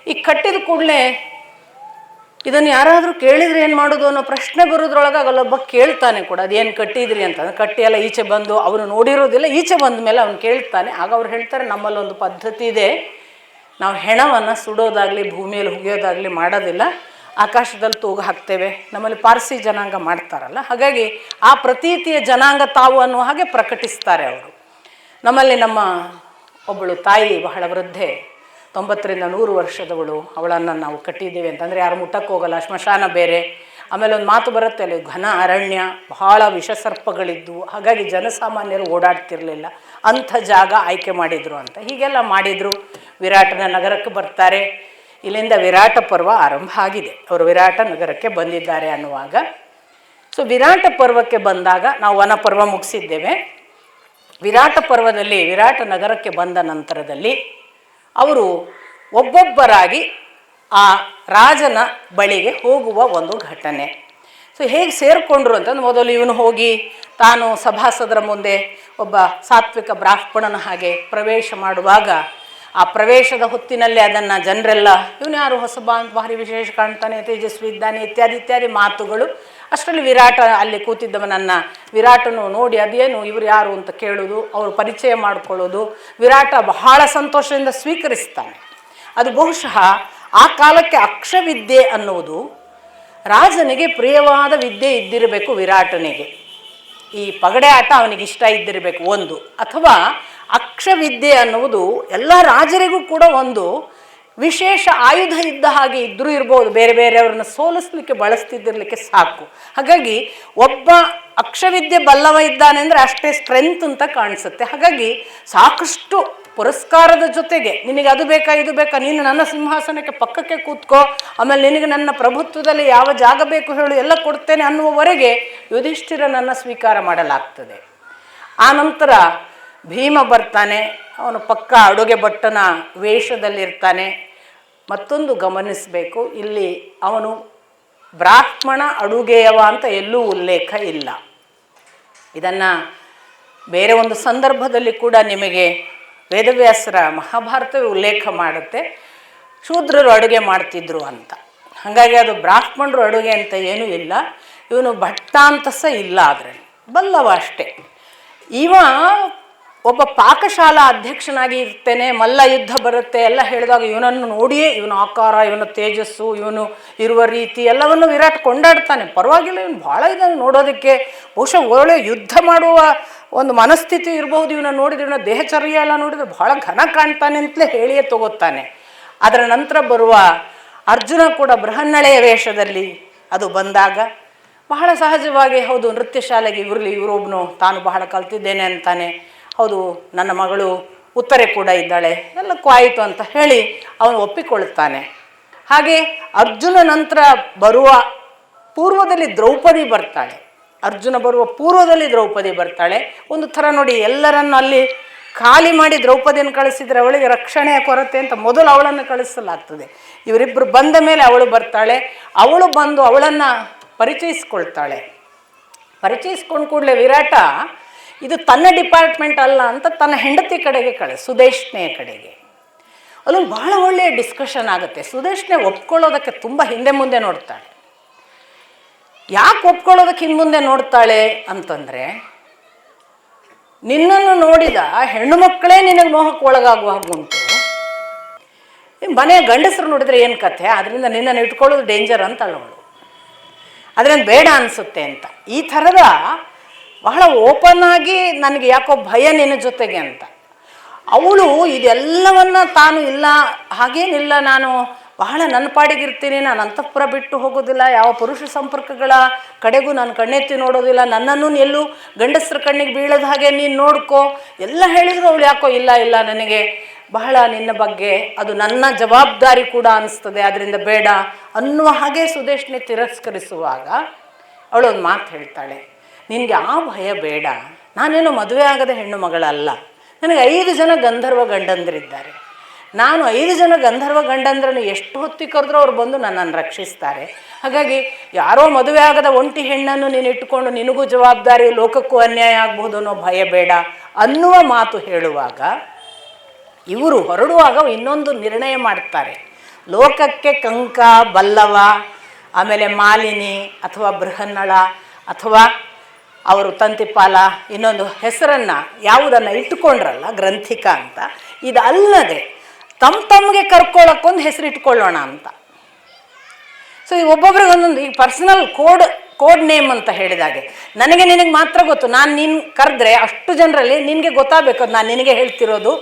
ಈ ಕಟ್ಟಿದ ಕೂಡಲೇ ಇದನ್ನು ಯಾರಾದರೂ ಕೇಳಿದ್ರೆ ಏನು ಮಾಡೋದು ಅನ್ನೋ ಪ್ರಶ್ನೆ ಬರೋದ್ರೊಳಗೆ ಅಲ್ಲೊಬ್ಬ ಕೇಳ್ತಾನೆ ಕೂಡ, ಅದೇನು ಕಟ್ಟಿದ್ರಿ ಅಂತ. ಕಟ್ಟಿ ಎಲ್ಲ ಈಚೆ ಬಂದು ಅವನು ನೋಡಿರೋದಿಲ್ಲ, ಈಚೆ ಬಂದ ಮೇಲೆ ಅವನು ಕೇಳ್ತಾನೆ. ಆಗ ಅವ್ರು ಹೇಳ್ತಾರೆ, ನಮ್ಮಲ್ಲೊಂದು ಪದ್ಧತಿ ಇದೆ, ನಾವು ಹೆಣವನ್ನು ಸುಡೋದಾಗಲಿ ಭೂಮಿಯಲ್ಲಿ ಹುಗಿಯೋದಾಗಲಿ ಮಾಡೋದಿಲ್ಲ, ಆಕಾಶದಲ್ಲಿ ತೂಗು ಹಾಕ್ತೇವೆ. ನಮ್ಮಲ್ಲಿ ಪಾರ್ಸಿ ಜನಾಂಗ ಮಾಡ್ತಾರಲ್ಲ, ಹಾಗಾಗಿ ಆ ಪ್ರತೀತಿಯ ಜನಾಂಗ ತಾವು ಅನ್ನೋ ಹಾಗೆ ಪ್ರಕಟಿಸ್ತಾರೆ ಅವರು. ನಮ್ಮಲ್ಲಿ ನಮ್ಮ ಒಬ್ಬಳು ತಾಯಿ ಬಹಳ ವೃದ್ಧೆ, 90ರಿಂದ 100 ವರ್ಷದವಳು, ಅವಳನ್ನು ನಾವು ಕಟ್ಟಿದ್ದೀವಿ ಅಂತಂದರೆ ಯಾರು ಮುಟ್ಟಕ್ಕೆ ಹೋಗಲ್ಲ, ಸ್ಮಶಾನ ಬೇರೆ. ಆಮೇಲೆ ಒಂದು ಮಾತು ಬರುತ್ತೆ ಅಲ್ಲಿ, ಘನ ಅರಣ್ಯ, ಬಹಳ ವಿಷಸರ್ಪಗಳಿದ್ವು, ಹಾಗಾಗಿ ಜನಸಾಮಾನ್ಯರು ಓಡಾಡ್ತಿರ್ಲಿಲ್ಲ, ಅಂಥ ಜಾಗ ಆಯ್ಕೆ ಮಾಡಿದರು ಅಂತ. ಹೀಗೆಲ್ಲ ಮಾಡಿದರು. ವಿರಾಟನ ನಗರಕ್ಕೆ ಬರ್ತಾರೆ. ಇಲ್ಲಿಂದ ವಿರಾಟ ಪರ್ವ ಆರಂಭ ಆಗಿದೆ. ಅವರು ವಿರಾಟ ನಗರಕ್ಕೆ ಬಂದಿದ್ದಾರೆ ಅನ್ನುವಾಗ, ಸೊ ವಿರಾಟ ಪರ್ವಕ್ಕೆ ಬಂದಾಗ ನಾವು ವನಪರ್ವ ಮುಗಿಸಿದ್ದೇವೆ. ವಿರಾಟ ಪರ್ವದಲ್ಲಿ ವಿರಾಟ ನಗರಕ್ಕೆ ಬಂದ ನಂತರದಲ್ಲಿ ಅವರು ಒಬ್ಬೊಬ್ಬರಾಗಿ ಆ ರಾಜನ ಬಳಿಗೆ ಹೋಗುವ ಒಂದು ಘಟನೆ. ಸೊ ಹೇಗೆ ಸೇರಿಕೊಂಡ್ರು ಅಂತಂದು, ಮೊದಲು ಇವನು ಹೋಗಿ ತಾನು ಸಭಾಸದರ ಮುಂದೆ ಒಬ್ಬ ಸಾತ್ವಿಕ ಬ್ರಾಹ್ಮಣನ ಹಾಗೆ ಪ್ರವೇಶ ಮಾಡುವಾಗ, ಆ ಪ್ರವೇಶದ ಹೊತ್ತಿನಲ್ಲಿ ಅದನ್ನು ಜನರೆಲ್ಲ ಇವನು ಯಾರು ಹೊಸಬ ಅಂತ, ಭಾರಿ ವಿಶೇಷ ಕಾಣ್ತಾನೆ, ತೇಜಸ್ವಿ ಇದ್ದಾನೆ, ಇತ್ಯಾದಿ ಇತ್ಯಾದಿ ಮಾತುಗಳು. ಅಷ್ಟರಲ್ಲಿ ವಿರಾಟ ಅಲ್ಲಿ ಕೂತಿದ್ದವನನ್ನು ವಿರಾಟನು ನೋಡಿ ಅದೇನು ಇವರು ಯಾರು ಅಂತ ಕೇಳೋದು, ಅವರು ಪರಿಚಯ ಮಾಡಿಕೊಳ್ಳೋದು. ವಿರಾಟ ಬಹಳ ಸಂತೋಷದಿಂದ ಸ್ವೀಕರಿಸ್ತಾನೆ. ಅದು ಬಹುಶಃ ಆ ಕಾಲಕ್ಕೆ ಅಕ್ಷವಿದ್ಯೆ ಅನ್ನುವುದು ರಾಜನಿಗೆ ಪ್ರಿಯವಾದ ವಿದ್ಯೆ ಇದ್ದಿರಬೇಕು ವಿರಾಟನಿಗೆ. ಈ ಪಗಡೆ ಆಟ ಅವನಿಗೆ ಇಷ್ಟ ಇದ್ದಿರಬೇಕು ಒಂದು, ಅಥವಾ ಅಕ್ಷವಿದ್ಯೆ ಅನ್ನುವುದು ಎಲ್ಲ ರಾಜರಿಗೂ ಕೂಡ ಒಂದು ವಿಶೇಷ ಆಯುಧ ಇದ್ದ ಹಾಗೆ ಇದ್ದರೂ ಇರ್ಬೋದು, ಬೇರೆ ಬೇರೆಯವ್ರನ್ನ ಸೋಲಿಸ್ಲಿಕ್ಕೆ ಬಳಸ್ತಿದ್ದಿರಲಿಕ್ಕೆ ಸಾಕು. ಹಾಗಾಗಿ ಒಬ್ಬ ಅಕ್ಷವಿದ್ಯೆ ಬಲ್ಲವ ಇದ್ದಾನೆ ಅಂದರೆ ಅಷ್ಟೇ ಸ್ಟ್ರೆಂತ್ ಅಂತ ಕಾಣಿಸುತ್ತೆ. ಹಾಗಾಗಿ ಸಾಕಷ್ಟು ಪುರಸ್ಕಾರದ ಜೊತೆಗೆ, ನಿನಗೆ ಅದು ಬೇಕಾ ಇದು ಬೇಕಾ, ನೀನು ನನ್ನ ಸಿಂಹಾಸನಕ್ಕೆ ಪಕ್ಕಕ್ಕೆ ಕೂತ್ಕೋ, ಆಮೇಲೆ ನಿನಗೆ ನನ್ನ ಪ್ರಭುತ್ವದಲ್ಲಿ ಯಾವ ಜಾಗ ಬೇಕು ಹೇಳು, ಎಲ್ಲ ಕೊಡ್ತೇನೆ ಅನ್ನುವವರೆಗೆ ಯುಧಿಷ್ಠಿರನನ್ನು ಸ್ವೀಕಾರ ಮಾಡಲಾಗ್ತದೆ. ಆ ನಂತರ ಭೀಮ ಬರ್ತಾನೆ. ಅವನು ಪಕ್ಕ ಅಡುಗೆ ಭಟ್ಟನ ವೇಷದಲ್ಲಿರ್ತಾನೆ. ಮತ್ತೊಂದು ಗಮನಿಸಬೇಕು, ಇಲ್ಲಿ ಅವನು ಬ್ರಾಹ್ಮಣ ಅಡುಗೆಯವ ಅಂತ ಎಲ್ಲೂ ಉಲ್ಲೇಖ ಇಲ್ಲ. ಇದನ್ನು ಬೇರೆ ಒಂದು ಸಂದರ್ಭದಲ್ಲಿ ಕೂಡ ನಿಮಗೆ ವೇದವ್ಯಾಸರ ಮಹಾಭಾರತವೇ ಉಲ್ಲೇಖ ಮಾಡುತ್ತೆ, ಶೂದ್ರರು ಅಡುಗೆ ಮಾಡ್ತಿದ್ರು ಅಂತ. ಹಾಗಾಗಿ ಅದು ಬ್ರಾಹ್ಮಣರು ಅಡುಗೆ ಅಂತ ಏನೂ ಇಲ್ಲ. ಇವನು ಭಟ್ಟ ಅಂತ ಸಹ ಇಲ್ಲ, ಅದರಲ್ಲಿ ಬಲ್ಲವ ಅಷ್ಟೇ. ಇವ ಒಬ್ಬ ಪಾಕಶಾಲಾ ಅಧ್ಯಕ್ಷನಾಗಿ ಇರ್ತೇನೆ, ಮಲ್ಲ ಯುದ್ಧ ಬರುತ್ತೆ ಎಲ್ಲ ಹೇಳಿದಾಗ ಇವನನ್ನು ನೋಡಿಯೇ, ಇವನ ಆಕಾರ, ಇವನ ತೇಜಸ್ಸು, ಇವನು ಇರುವ ರೀತಿ ಎಲ್ಲವನ್ನು ವಿರಾಟ್ ಕೊಂಡಾಡ್ತಾನೆ. ಪರವಾಗಿಲ್ಲ, ಇವನು ಭಾಳ ಇದ್ದಾನೆ ನೋಡೋದಕ್ಕೆ, ಬಹುಶಃ ಒಳ್ಳೆ ಯುದ್ಧ ಮಾಡುವ ಒಂದು ಮನಸ್ಥಿತಿ ಇರಬಹುದು ಇವನ ನೋಡಿದ್ರೆ, ಇವನ ದೇಹಚರ್ಯ ಎಲ್ಲ ನೋಡಿದ್ರೆ ಭಾಳ ಘನ ಕಾಣ್ತಾನೆ ಅಂತಲೇ ಹೇಳಿಯೇ ತಗೋತಾನೆ. ಅದರ ನಂತರ ಬರುವ ಅರ್ಜುನ ಕೂಡ ಬೃಹನ್ನಳೆಯ ವೇಷದಲ್ಲಿ ಅದು ಬಂದಾಗ ಬಹಳ ಸಹಜವಾಗಿ, ಹೌದು ನೃತ್ಯ ಶಾಲೆಗೆ ಇವರೊಬ್ಬನು ತಾನು ಬಹಳ ಕಲ್ತಿದ್ದೇನೆ ಅಂತಾನೆ, ಹೌದು ನನ್ನ ಮಗಳು ಉತ್ತರೆ ಕೂಡ ಇದ್ದಾಳೆ, ಎಲ್ಲಕ್ಕೂ ಆಯಿತು ಅಂತ ಹೇಳಿ ಅವನು ಒಪ್ಪಿಕೊಳ್ತಾನೆ. ಹಾಗೆ ಅರ್ಜುನ ನಂತರ ಬರುವ ಪೂರ್ವದಲ್ಲಿ ದ್ರೌಪದಿ ಬರ್ತಾಳೆ. ಅರ್ಜುನ ಬರುವ ಪೂರ್ವದಲ್ಲಿ ದ್ರೌಪದಿ ಬರ್ತಾಳೆ. ಒಂದು ಥರ ನೋಡಿ, ಎಲ್ಲರನ್ನು ಅಲ್ಲಿ ಖಾಲಿ ಮಾಡಿ ದ್ರೌಪದಿಯನ್ನು ಕಳಿಸಿದರೆ ಅವಳಿಗೆ ರಕ್ಷಣೆಯ ಕೊರತೆ ಅಂತ ಮೊದಲು ಅವಳನ್ನು ಕಳಿಸಲಾಗ್ತದೆ. ಇವರಿಬ್ಬರು ಬಂದ ಮೇಲೆ ಅವಳು ಬರ್ತಾಳೆ. ಅವಳು ಬಂದು ಅವಳನ್ನು ಪರಿಚಯಿಸ್ಕೊಳ್ತಾಳೆ. ಪರಿಚಯಿಸ್ಕೊಂಡು ಕೂಡಲೇ ವಿರಾಟ ಇದು ತನ್ನ ಡಿಪಾರ್ಟ್ಮೆಂಟ್ ಅಲ್ಲ ಅಂತ ತನ್ನ ಹೆಂಡತಿ ಕಡೆಗೆ ಸುದೇಶ್ನೆಯ ಕಡೆಗೆ. ಅಲ್ಲೊಂದು ಬಹಳ ಒಳ್ಳೆಯ ಡಿಸ್ಕಷನ್ ಆಗುತ್ತೆ. ಸುದೇಶ್ನೆ ಒಪ್ಕೊಳ್ಳೋದಕ್ಕೆ ತುಂಬ ಹಿಂದೆ ಮುಂದೆ ನೋಡ್ತಾಳೆ. ಯಾಕೆ ಒಪ್ಕೊಳ್ಳೋದಕ್ಕೆ ಹಿಂದೆ ಮುಂದೆ ನೋಡ್ತಾಳೆ ಅಂತಂದರೆ, ನಿನ್ನನ್ನು ನೋಡಿದ ಹೆಣ್ಣು ಮಕ್ಕಳೇ ನಿನಗೆ ಮೋಹಕ್ಕೆ ಒಳಗಾಗುವ ಹಾಗುಂಟು, ಮನೆಯ ಗಂಡಸರು ನೋಡಿದ್ರೆ ಏನು ಕಥೆ, ಅದರಿಂದ ನಿನ್ನನ್ನು ಇಟ್ಕೊಳ್ಳೋದು ಡೇಂಜರ್ ಅಂತ ಅವಳು, ಅದರಿಂದ ಬೇಡ ಅನಿಸುತ್ತೆ ಅಂತ. ಈ ಥರದ ಬಹಳ ಓಪನ್ ಆಗಿ ನನಗೆ ಯಾಕೋ ಭಯ ನಿನ್ನ ಜೊತೆಗೆ ಅಂತ. ಅವಳು ಇದೆಲ್ಲವನ್ನ ತಾನು ಇಲ್ಲ, ಹಾಗೇನಿಲ್ಲ, ನಾನು ಬಹಳ ನನ್ನ ಪಾಡಿಗಿರ್ತೀನಿ, ನಾನು ಅಂತಃಪುರ ಬಿಟ್ಟು ಹೋಗೋದಿಲ್ಲ, ಯಾವ ಪುರುಷ ಸಂಪರ್ಕಗಳ ಕಡೆಗೂ ನಾನು ಕಣ್ಣೆತ್ತಿ ನೋಡೋದಿಲ್ಲ, ನನ್ನನ್ನು ಎಲ್ಲೂ ಗಂಡಸರ ಕಣ್ಣಿಗೆ ಬೀಳದ ಹಾಗೆ ನೀನು ನೋಡ್ಕೋ ಎಲ್ಲ ಹೇಳಿದ್ರು ಅವಳು ಯಾಕೋ ಇಲ್ಲ ಇಲ್ಲ, ನನಗೆ ಬಹಳ ನಿನ್ನ ಬಗ್ಗೆ ಅದು ನನ್ನ ಜವಾಬ್ದಾರಿ ಕೂಡ ಅನಿಸ್ತದೆ, ಅದರಿಂದ ಬೇಡ ಅನ್ನುವ ಹಾಗೆ ಸುದೇಶ್ನೆ ತಿರಸ್ಕರಿಸುವಾಗ ಅವಳೊಂದು ಮಾತು ಹೇಳ್ತಾಳೆ, ನಿನಗೆ ಆ ಭಯ ಬೇಡ, ನಾನೇನೋ ಮದುವೆ ಆಗದ ಹೆಣ್ಣು ಮಗಳಲ್ಲ, ನನಗೆ 5 ಜನ ಗಂಧರ್ವ ಗಂಡಂದರಿದ್ದಾರೆ, ನಾನು 5 ಜನ ಗಂಧರ್ವ ಗಂಡಂದ್ರನ್ನು ಎಷ್ಟು ಹೊತ್ತಿಗೆ ಕರೆದ್ರೂ ಅವ್ರು ಬಂದು ನನ್ನನ್ನು ರಕ್ಷಿಸ್ತಾರೆ. ಹಾಗಾಗಿ ಯಾರೋ ಮದುವೆ ಆಗದ ಒಂಟಿ ಹೆಣ್ಣನ್ನು ನೀನು ಇಟ್ಟುಕೊಂಡು ನಿನಗೂ ಜವಾಬ್ದಾರಿ, ಲೋಕಕ್ಕೂ ಅನ್ಯಾಯ ಆಗ್ಬೋದು ಅನ್ನೋ ಭಯ ಬೇಡ ಅನ್ನುವ ಮಾತು ಹೇಳುವಾಗ ಇವರು ಹೊರಡುವಾಗ ಇನ್ನೊಂದು ನಿರ್ಣಯ ಮಾಡ್ತಾರೆ. ಲೋಕಕ್ಕೆ ಕಂಕ, ಬಲ್ಲವ, ಆಮೇಲೆ ಮಾಲಿನಿ ಅಥವಾ ಬೃಹನ್ನಳ ಅಥವಾ ಅವರು ತಂತಿಪಾಲ ಇನ್ನೊಂದು ಹೆಸರನ್ನು ಯಾವುದನ್ನು ಇಟ್ಟುಕೊಂಡ್ರಲ್ಲ ಗ್ರಂಥಿಕ ಅಂತ, ಇದಲ್ಲದೆ ತಮಗೆ ಕರ್ಕೊಳ್ಳೋಕ್ಕೊಂದು ಹೆಸರು ಇಟ್ಕೊಳ್ಳೋಣ ಅಂತ. ಸೊ ಈ ಒಬ್ಬೊಬ್ರಿಗೆ ಒಂದೊಂದು ಈಗ ಪರ್ಸನಲ್ ಕೋಡ್ ನೇಮ್ ಅಂತ ಹೇಳಿದಾಗೆ ನನಗೆ ನಿನಗೆ ಮಾತ್ರ ಗೊತ್ತು, ನಾನು ನೀನು ಕರೆದ್ರೆ ಅಷ್ಟು ಜನರಲ್ಲಿ ನಿನಗೆ ಗೊತ್ತಾಗಬೇಕು ಅದು ನಾನು ನಿನಗೆ ಹೇಳ್ತಿರೋದು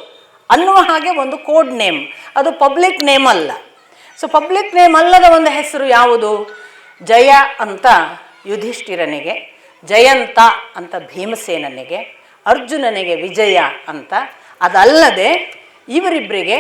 ಅನ್ನುವ ಹಾಗೆ ಒಂದು ಕೋಡ್ ನೇಮ್, ಅದು ಪಬ್ಲಿಕ್ ನೇಮ್ ಅಲ್ಲ. ಸೊ ಪಬ್ಲಿಕ್ ನೇಮ್ ಅಲ್ಲದ ಒಂದು ಹೆಸರು ಯಾವುದು? ಜಯ ಅಂತ ಯುಧಿಷ್ಠಿರನಿಗೆ, ಜಯಂತ ಅಂತ ಭೀಮಸೇನನಿಗೆ, ಅರ್ಜುನನಿಗೆ ವಿಜಯ ಅಂತ. ಅದಲ್ಲದೆ ಇವರಿಬ್ಬರಿಗೆ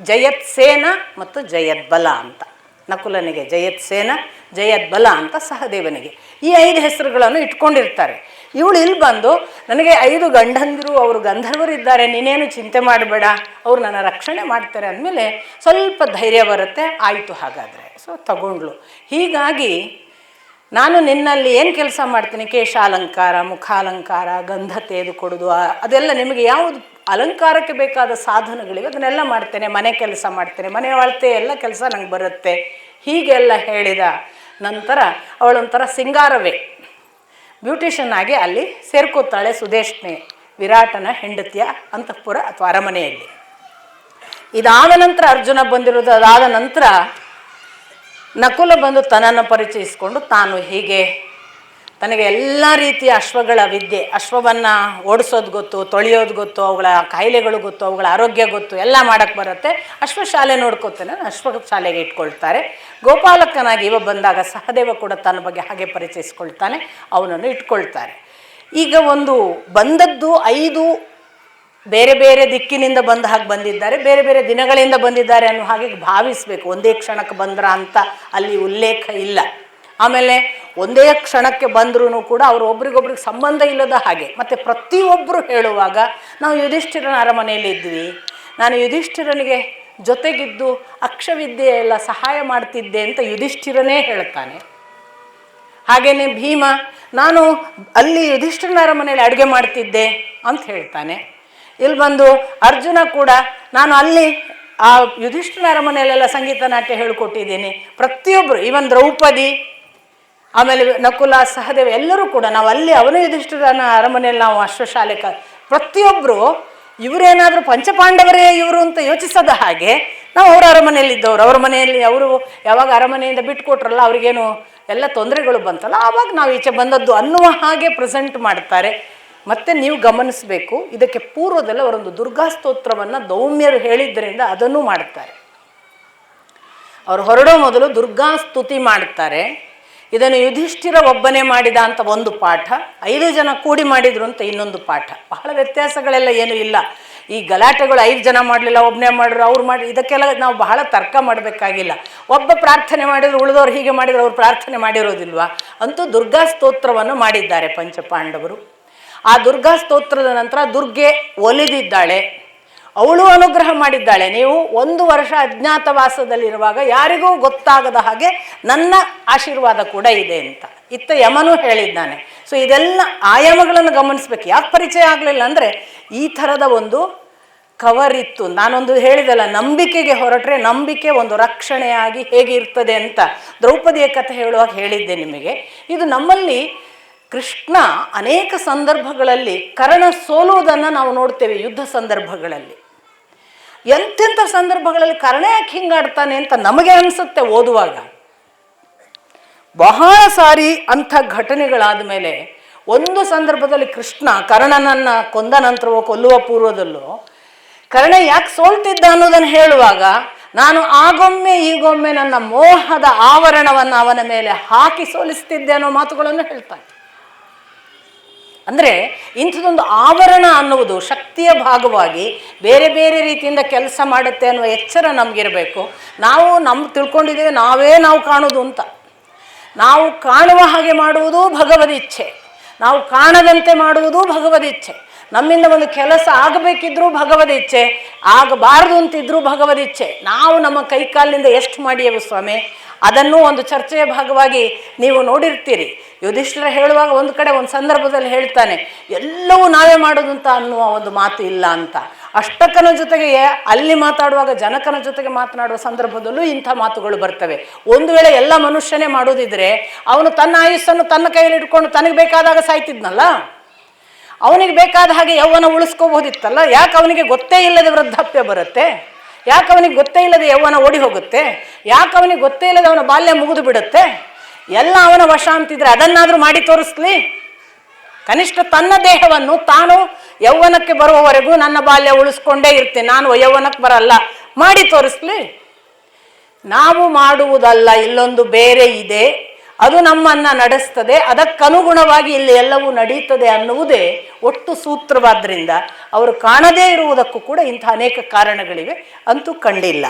ಜಯತ್ಸೇನ ಮತ್ತು ಜಯದ್ಬಲ ಅಂತ. ನಕುಲನಿಗೆ ಜಯತ್ಸೇನ, ಜಯದ್ಬಲ ಅಂತ ಸಹದೇವನಿಗೆ. ಈ 5 ಹೆಸರುಗಳನ್ನು ಇಟ್ಕೊಂಡಿರ್ತಾರೆ. ಇವಳು ಇಲ್ಲಿ ಬಂದು ನನಗೆ 5 ಗಂಡಂದಿರು, ಅವರು ಗಂಧರ್ವರಿದ್ದಾರೆ, ನೀನೇನು ಚಿಂತೆ ಮಾಡಬೇಡ, ಅವರು ನನ್ನ ರಕ್ಷಣೆ ಮಾಡ್ತಾರೆ ಅಂದಮೇಲೆ ಸ್ವಲ್ಪ ಧೈರ್ಯ ಬರುತ್ತೆ. ಆಯಿತು ಹಾಗಾದರೆ. ಸೊ ತಗೊಂಡ್ಳು. ಹೀಗಾಗಿ ನಾನು ನಿನ್ನಲ್ಲಿ ಏನು ಕೆಲಸ ಮಾಡ್ತೀನಿ, ಕೇಶಾಲಂಕಾರ, ಮುಖಾಲಂಕಾರ, ಗಂಧ ತೆಗೆದು ಕೊಡೋದು, ಅದೆಲ್ಲ ನಿಮಗೆ ಯಾವುದು ಅಲಂಕಾರಕ್ಕೆ ಬೇಕಾದ ಸಾಧನಗಳಿವೆ ಅದನ್ನೆಲ್ಲ ಮಾಡ್ತೇನೆ, ಮನೆ ಕೆಲಸ ಮಾಡ್ತೇನೆ, ಮನೆ ಅಳತೆ ಎಲ್ಲ ಕೆಲಸ ನಂಗೆ ಬರುತ್ತೆ, ಹೀಗೆಲ್ಲ ಹೇಳಿದ ನಂತರ ಅವಳೊಂಥರ ಸಿಂಗಾರವೇ ಬ್ಯೂಟಿಷನ್ ಆಗಿ ಅಲ್ಲಿ ಸೇರ್ಕೋತಾಳೆ ಸುದೇಶ್ನೆ, ವಿರಾಟನ ಹೆಂಡತಿಯ ಅಂತಃಪುರ ಅಥವಾ ಅರಮನೆಯಲ್ಲಿ. ಇದಾದ ನಂತರ ಅರ್ಜುನ ಬಂದಿರೋದು. ಅದಾದ ನಂತರ ನಕುಲ ಬಂದು ತನ್ನನ್ನು ಪರಿಚಯಿಸಿಕೊಂಡು ತಾನು ಹೀಗೆ ತನಗೆ ಎಲ್ಲ ರೀತಿಯ ಅಶ್ವಗಳ ವಿದ್ಯೆ, ಅಶ್ವವನ್ನು ಓಡಿಸೋದು ಗೊತ್ತು, ತೊಳೆಯೋದು ಗೊತ್ತು, ಅವುಗಳ ಕಾಯಿಲೆಗಳು ಗೊತ್ತು, ಅವುಗಳ ಆರೋಗ್ಯ ಗೊತ್ತು, ಎಲ್ಲ ಮಾಡೋಕ್ಕೆ ಬರುತ್ತೆ. ಅಶ್ವಶಾಲೆ ನೋಡ್ಕೋತಾನೆ, ಅಶ್ವಶಾಲೆಗೆ ಇಟ್ಕೊಳ್ತಾರೆ. ಗೋಪಾಲಕನಾಗಿ ಇವ ಬಂದಾಗ ಸಹದೇವ ಕೂಡ ತನ್ನ ಬಗ್ಗೆ ಹಾಗೆ ಪರಿಚಯಿಸ್ಕೊಳ್ತಾನೆ, ಅವನನ್ನು ಇಟ್ಕೊಳ್ತಾರೆ. ಈಗ ಒಂದು ಬಂದದ್ದು 5 ಬೇರೆ ಬೇರೆ ದಿಕ್ಕಿನಿಂದ ಬಂದ ಹಾಗೆ ಬಂದಿದ್ದಾರೆ, ಬೇರೆ ಬೇರೆ ದಿನಗಳಿಂದ ಬಂದಿದ್ದಾರೆ ಅನ್ನೋ ಹಾಗೆ ಭಾವಿಸಬೇಕು. ಒಂದೇ ಕ್ಷಣಕ್ಕೆ ಬಂದ್ರ ಅಂತ ಅಲ್ಲಿ ಉಲ್ಲೇಖ ಇಲ್ಲ. ಆಮೇಲೆ ಒಂದೇ ಕ್ಷಣಕ್ಕೆ ಬಂದ್ರೂ ಕೂಡ ಅವರು ಒಬ್ರಿಗೊಬ್ರಿಗೆ ಸಂಬಂಧ ಇಲ್ಲದ ಹಾಗೆ. ಮತ್ತು ಪ್ರತಿಯೊಬ್ಬರು ಹೇಳುವಾಗ ನಾವು ಯುಧಿಷ್ಠಿರನ ಅರಮನೆಯಲ್ಲಿ ಇದ್ವಿ, ನಾನು ಯುಧಿಷ್ಠಿರನಿಗೆ ಜೊತೆಗಿದ್ದು ಅಕ್ಷವಿದ್ಯೆ ಎಲ್ಲ ಸಹಾಯ ಮಾಡ್ತಿದ್ದೆ ಅಂತ ಯುಧಿಷ್ಠಿರನೇ ಹೇಳ್ತಾನೆ. ಹಾಗೆಯೇ ಭೀಮ ನಾನು ಅಲ್ಲಿ ಯುಧಿಷ್ಠಿರನ ಅರಮನೆಯಲ್ಲಿ ಅಡುಗೆ ಮಾಡ್ತಿದ್ದೆ ಅಂತ ಹೇಳ್ತಾನೆ. ಇಲ್ಲಿ ಬಂದು ಅರ್ಜುನ ಕೂಡ ನಾನು ಅಲ್ಲಿ ಆ ಯುಧಿಷ್ಠಿರನ ಅರಮನೆಯಲ್ಲೆಲ್ಲ ಸಂಗೀತ ನಾಟ್ಯ ಹೇಳಿಕೊಟ್ಟಿದ್ದೀನಿ. ಪ್ರತಿಯೊಬ್ಬರು, ಈವನ್ ದ್ರೌಪದಿ, ಆಮೇಲೆ ನಕುಲ, ಸಹದೇವ ಎಲ್ಲರೂ ಕೂಡ ನಾವು ಅಲ್ಲಿ ಅವನ ಯುಧಿಷ್ಠಿರನ ಅರಮನೆಯಲ್ಲಿ ನಾವು ಅಶ್ವಶಾಲೆ ಪ್ರತಿಯೊಬ್ಬರು ಇವರೇನಾದರೂ ಪಂಚಪಾಂಡವರೇ ಇವರು ಅಂತ ಯೋಚಿಸದ ಹಾಗೆ ನಾವು ಅವರ ಅರಮನೆಯಲ್ಲಿದ್ದವರು. ಅವ್ರ ಮನೆಯಲ್ಲಿ ಅವರು ಯಾವಾಗ ಅರಮನೆಯಿಂದ ಬಿಟ್ಟುಕೊಟ್ರಲ್ಲ ಅವ್ರಿಗೇನು ಎಲ್ಲ ತೊಂದರೆಗಳು ಬಂತಲ್ಲ ಆವಾಗ ನಾವು ಈಚೆ ಬಂದದ್ದು ಅನ್ನುವ ಹಾಗೆ ಪ್ರೆಸೆಂಟ್ ಮಾಡ್ತಾರೆ. ಮತ್ತು ನೀವು ಗಮನಿಸಬೇಕು, ಇದಕ್ಕೆ ಪೂರ್ವದಲ್ಲಿ ಅವರೊಂದು ದುರ್ಗಾ ಸ್ತೋತ್ರವನ್ನು ದೌಮ್ಯರು ಹೇಳಿದ್ದರಿಂದ ಅದನ್ನು ಮಾಡ್ತಾರೆ. ಅವರು ಹೊರಡೋ ಮೊದಲು ದುರ್ಗಾ ಸ್ತುತಿ ಮಾಡ್ತಾರೆ. ಇದನ್ನು ಯುಧಿಷ್ಠಿರ ಒಬ್ಬನೇ ಮಾಡಿದ ಅಂತ ಒಂದು ಪಾಠ, 5 ಜನ ಕೂಡಿ ಮಾಡಿದ್ರು ಅಂತ ಇನ್ನೊಂದು ಪಾಠ. ಬಹಳ ವ್ಯತ್ಯಾಸಗಳೆಲ್ಲ ಏನೂ ಇಲ್ಲ. ಈ ಗಲಾಟೆಗಳು 5 ಜನ ಮಾಡಲಿಲ್ಲ, ಒಬ್ಬನೇ ಮಾಡಿದ್ರು, ಅವ್ರು ಮಾಡಿ, ಇದಕ್ಕೆಲ್ಲ ನಾವು ಬಹಳ ತರ್ಕ ಮಾಡಬೇಕಾಗಿಲ್ಲ. ಒಬ್ಬ ಪ್ರಾರ್ಥನೆ ಮಾಡಿದ್ರು, ಉಳಿದವ್ರು ಹೀಗೆ ಮಾಡಿದ್ರು, ಅವ್ರು ಪ್ರಾರ್ಥನೆ ಮಾಡಿರೋದಿಲ್ವಾ? ಅಂತೂ ದುರ್ಗಾ ಸ್ತೋತ್ರವನ್ನು ಮಾಡಿದ್ದಾರೆ ಪಂಚಪಾಂಡವರು. ಆ ದುರ್ಗಾ ಸ್ತೋತ್ರದ ನಂತರ ದುರ್ಗೆ ಒಲಿದಿದ್ದಾಳೆ, ಅವಳು ಅನುಗ್ರಹ ಮಾಡಿದ್ದಾಳೆ. ನೀವು 1 ವರ್ಷ ಅಜ್ಞಾತವಾಸದಲ್ಲಿರುವಾಗ ಯಾರಿಗೂ ಗೊತ್ತಾಗದ ಹಾಗೆ ನನ್ನ ಆಶೀರ್ವಾದ ಕೂಡ ಇದೆ ಅಂತ ಇತ್ತ ಯಮನೂ ಹೇಳಿದ್ದಾನೆ. ಸೊ ಇದೆಲ್ಲ ಆಯಾಮಗಳನ್ನು ಗಮನಿಸ್ಬೇಕು. ಯಾಕೆ ಪರಿಚಯ ಆಗಲಿಲ್ಲ ಅಂದರೆ ಈ ಥರದ ಒಂದು ಕವರ್ ಇತ್ತು. ನಾನೊಂದು ಹೇಳಿದಲ್ಲ, ನಂಬಿಕೆಗೆ ಹೊರಟ್ರೆ ನಂಬಿಕೆ ಒಂದು ರಕ್ಷಣೆಯಾಗಿ ಹೇಗೆ ಇರ್ತದೆ ಅಂತ ದ್ರೌಪದಿಯ ಕಥೆ ಹೇಳುವಾಗ ಹೇಳಿದ್ದೆ ನಿಮಗೆ. ಇದು ನಮ್ಮಲ್ಲಿ ಕೃಷ್ಣ ಅನೇಕ ಸಂದರ್ಭಗಳಲ್ಲಿ ಕರ್ಣ ಸೋಲುವುದನ್ನು ನಾವು ನೋಡ್ತೇವೆ. ಯುದ್ಧ ಸಂದರ್ಭಗಳಲ್ಲಿ ಎಂತೆಂಥ ಸಂದರ್ಭಗಳಲ್ಲಿ ಕರ್ಣ ಯಾಕೆ ಹಿಂಗಾಡ್ತಾನೆ ಅಂತ ನಮಗೆ ಅನಿಸುತ್ತೆ ಓದುವಾಗ. ಬಹಳ ಸಾರಿ ಅಂಥ ಘಟನೆಗಳಾದ ಮೇಲೆ ಒಂದು ಸಂದರ್ಭದಲ್ಲಿ ಕೃಷ್ಣ ಕರ್ಣನನ್ನು ಕೊಂದ ನಂತರವೋ ಕೊಲ್ಲುವ ಪೂರ್ವದಲ್ಲೋ ಕರ್ಣ ಯಾಕೆ ಸೋಲ್ತಿದ್ದ ಅನ್ನೋದನ್ನು ಹೇಳುವಾಗ ನಾನು ಆಗೊಮ್ಮೆ ಈಗೊಮ್ಮೆ ನನ್ನ ಮೋಹದ ಆವರಣವನ್ನು ಅವನ ಮೇಲೆ ಹಾಕಿ ಸೋಲಿಸ್ತಿದ್ದೆ ಅನ್ನೋ ಮಾತುಗಳನ್ನು ಹೇಳ್ತಾನೆ. ಅಂದರೆ ಇಂಥದ್ದೊಂದು ಆವರಣ ಅನ್ನುವುದು ಶಕ್ತಿಯ ಭಾಗವಾಗಿ ಬೇರೆ ಬೇರೆ ರೀತಿಯಿಂದ ಕೆಲಸ ಮಾಡುತ್ತೆ ಅನ್ನುವ ಎಚ್ಚರ ನಮಗಿರಬೇಕು. ನಾವು ತಿಳ್ಕೊಂಡಿದ್ದೇವೆ ನಾವು ಕಾಣೋದು ಅಂತ. ನಾವು ಕಾಣುವ ಹಾಗೆ ಮಾಡುವುದು ಭಗವದಿಚ್ಛೆ, ನಾವು ಕಾಣದಂತೆ ಮಾಡುವುದು ಭಗವದಿಚ್ಛೆ. ನಮ್ಮಿಂದ ಒಂದು ಕೆಲಸ ಆಗಬೇಕಿದ್ರೂ ಭಗವದಿಚ್ಛೆ, ಆಗಬಾರ್ದು ಅಂತಿದ್ರೂ ಭಗವದಿಚ್ಛೆ. ನಾವು ನಮ್ಮ ಕೈಕಾಲಿನಿಂದ ಎಷ್ಟು ಮಾಡಿಯೇವು ಸ್ವಾಮಿ, ಅದನ್ನು ಒಂದು ಚರ್ಚೆಯ ಭಾಗವಾಗಿ ನೀವು ನೋಡಿರ್ತೀರಿ. ಯುಧಿಷ್ಠಿರ ಹೇಳುವಾಗ ಒಂದು ಕಡೆ ಒಂದು ಸಂದರ್ಭದಲ್ಲಿ ಹೇಳ್ತಾನೆ, ಎಲ್ಲವೂ ನಾವೇ ಮಾಡೋದು ಅಂತ ಅನ್ನುವ ಒಂದು ಮಾತು ಇಲ್ಲ ಅಂತ. ಅಷ್ಟಕನ ಜೊತೆಗೆ ಅಲ್ಲಿ ಮಾತಾಡುವಾಗ ಜನಕನ ಜೊತೆಗೆ ಮಾತನಾಡುವ ಸಂದರ್ಭದಲ್ಲೂ ಇಂಥ ಮಾತುಗಳು ಬರ್ತವೆ. ಒಂದು ವೇಳೆ ಎಲ್ಲ ಮನುಷ್ಯನೇ ಮಾಡೋದಿದ್ರೆ ಅವನು ತನ್ನ ಆಯುಸ್ಸನ್ನು ತನ್ನ ಕೈಯಲ್ಲಿ ಇಟ್ಕೊಂಡು ತನಗೆ ಬೇಕಾದಾಗ ಸಾಯ್ತಿದ್ನಲ್ಲ, ಅವನಿಗೆ ಬೇಕಾದ ಹಾಗೆ ಯೌವನ ಉಳಿಸ್ಕೋಬಹುದಿತ್ತಲ್ಲ. ಯಾಕೆ ಅವನಿಗೆ ಗೊತ್ತೇ ಇಲ್ಲದೆ ವೃದ್ಧಾಪ್ಯ ಬರುತ್ತೆ? ಯಾಕೆ ಅವನಿಗೆ ಗೊತ್ತೇ ಇಲ್ಲದೆ ಯೌವನ ಓಡಿ ಹೋಗುತ್ತೆ? ಯಾಕೆ ಅವನಿಗೆ ಗೊತ್ತೇ ಇಲ್ಲದೆ ಅವನ ಬಾಲ್ಯ ಮುಗಿದು ಬಿಡುತ್ತೆ? ಎಲ್ಲ ಅವನ ವಶ ಅಂತಿದ್ರೆ ಅದನ್ನಾದರೂ ಮಾಡಿ ತೋರಿಸ್ಲಿ. ಕನಿಷ್ಠ ತನ್ನ ದೇಹವನ್ನು ತಾನು ಯೌವನಕ್ಕೆ ಬರುವವರೆಗೂ ನನ್ನ ಬಾಲ್ಯ ಉಳಿಸ್ಕೊಂಡೇ ಇರ್ತೇನೆ, ನಾನು ಯೌವನಕ್ಕೆ ಬರಲ್ಲ, ಮಾಡಿ ತೋರಿಸ್ಲಿ. ನಾವು ಮಾಡುವುದಲ್ಲ, ಇಲ್ಲೊಂದು ಬೇರೆ ಇದೆ, ಅದು ನಮ್ಮನ್ನು ನಡೆಸ್ತದೆ, ಅದಕ್ಕನುಗುಣವಾಗಿ ಇಲ್ಲಿ ಎಲ್ಲವೂ ನಡೀತದೆ ಅನ್ನುವುದೇ ಒಟ್ಟು ಸೂತ್ರವಾದ್ದರಿಂದ ಅವರು ಕಾಣದೇ ಇರುವುದಕ್ಕೂ ಕೂಡ ಇಂಥ ಅನೇಕ ಕಾರಣಗಳಿವೆ, ಅಂತೂ ಕಂಡಿಲ್ಲ.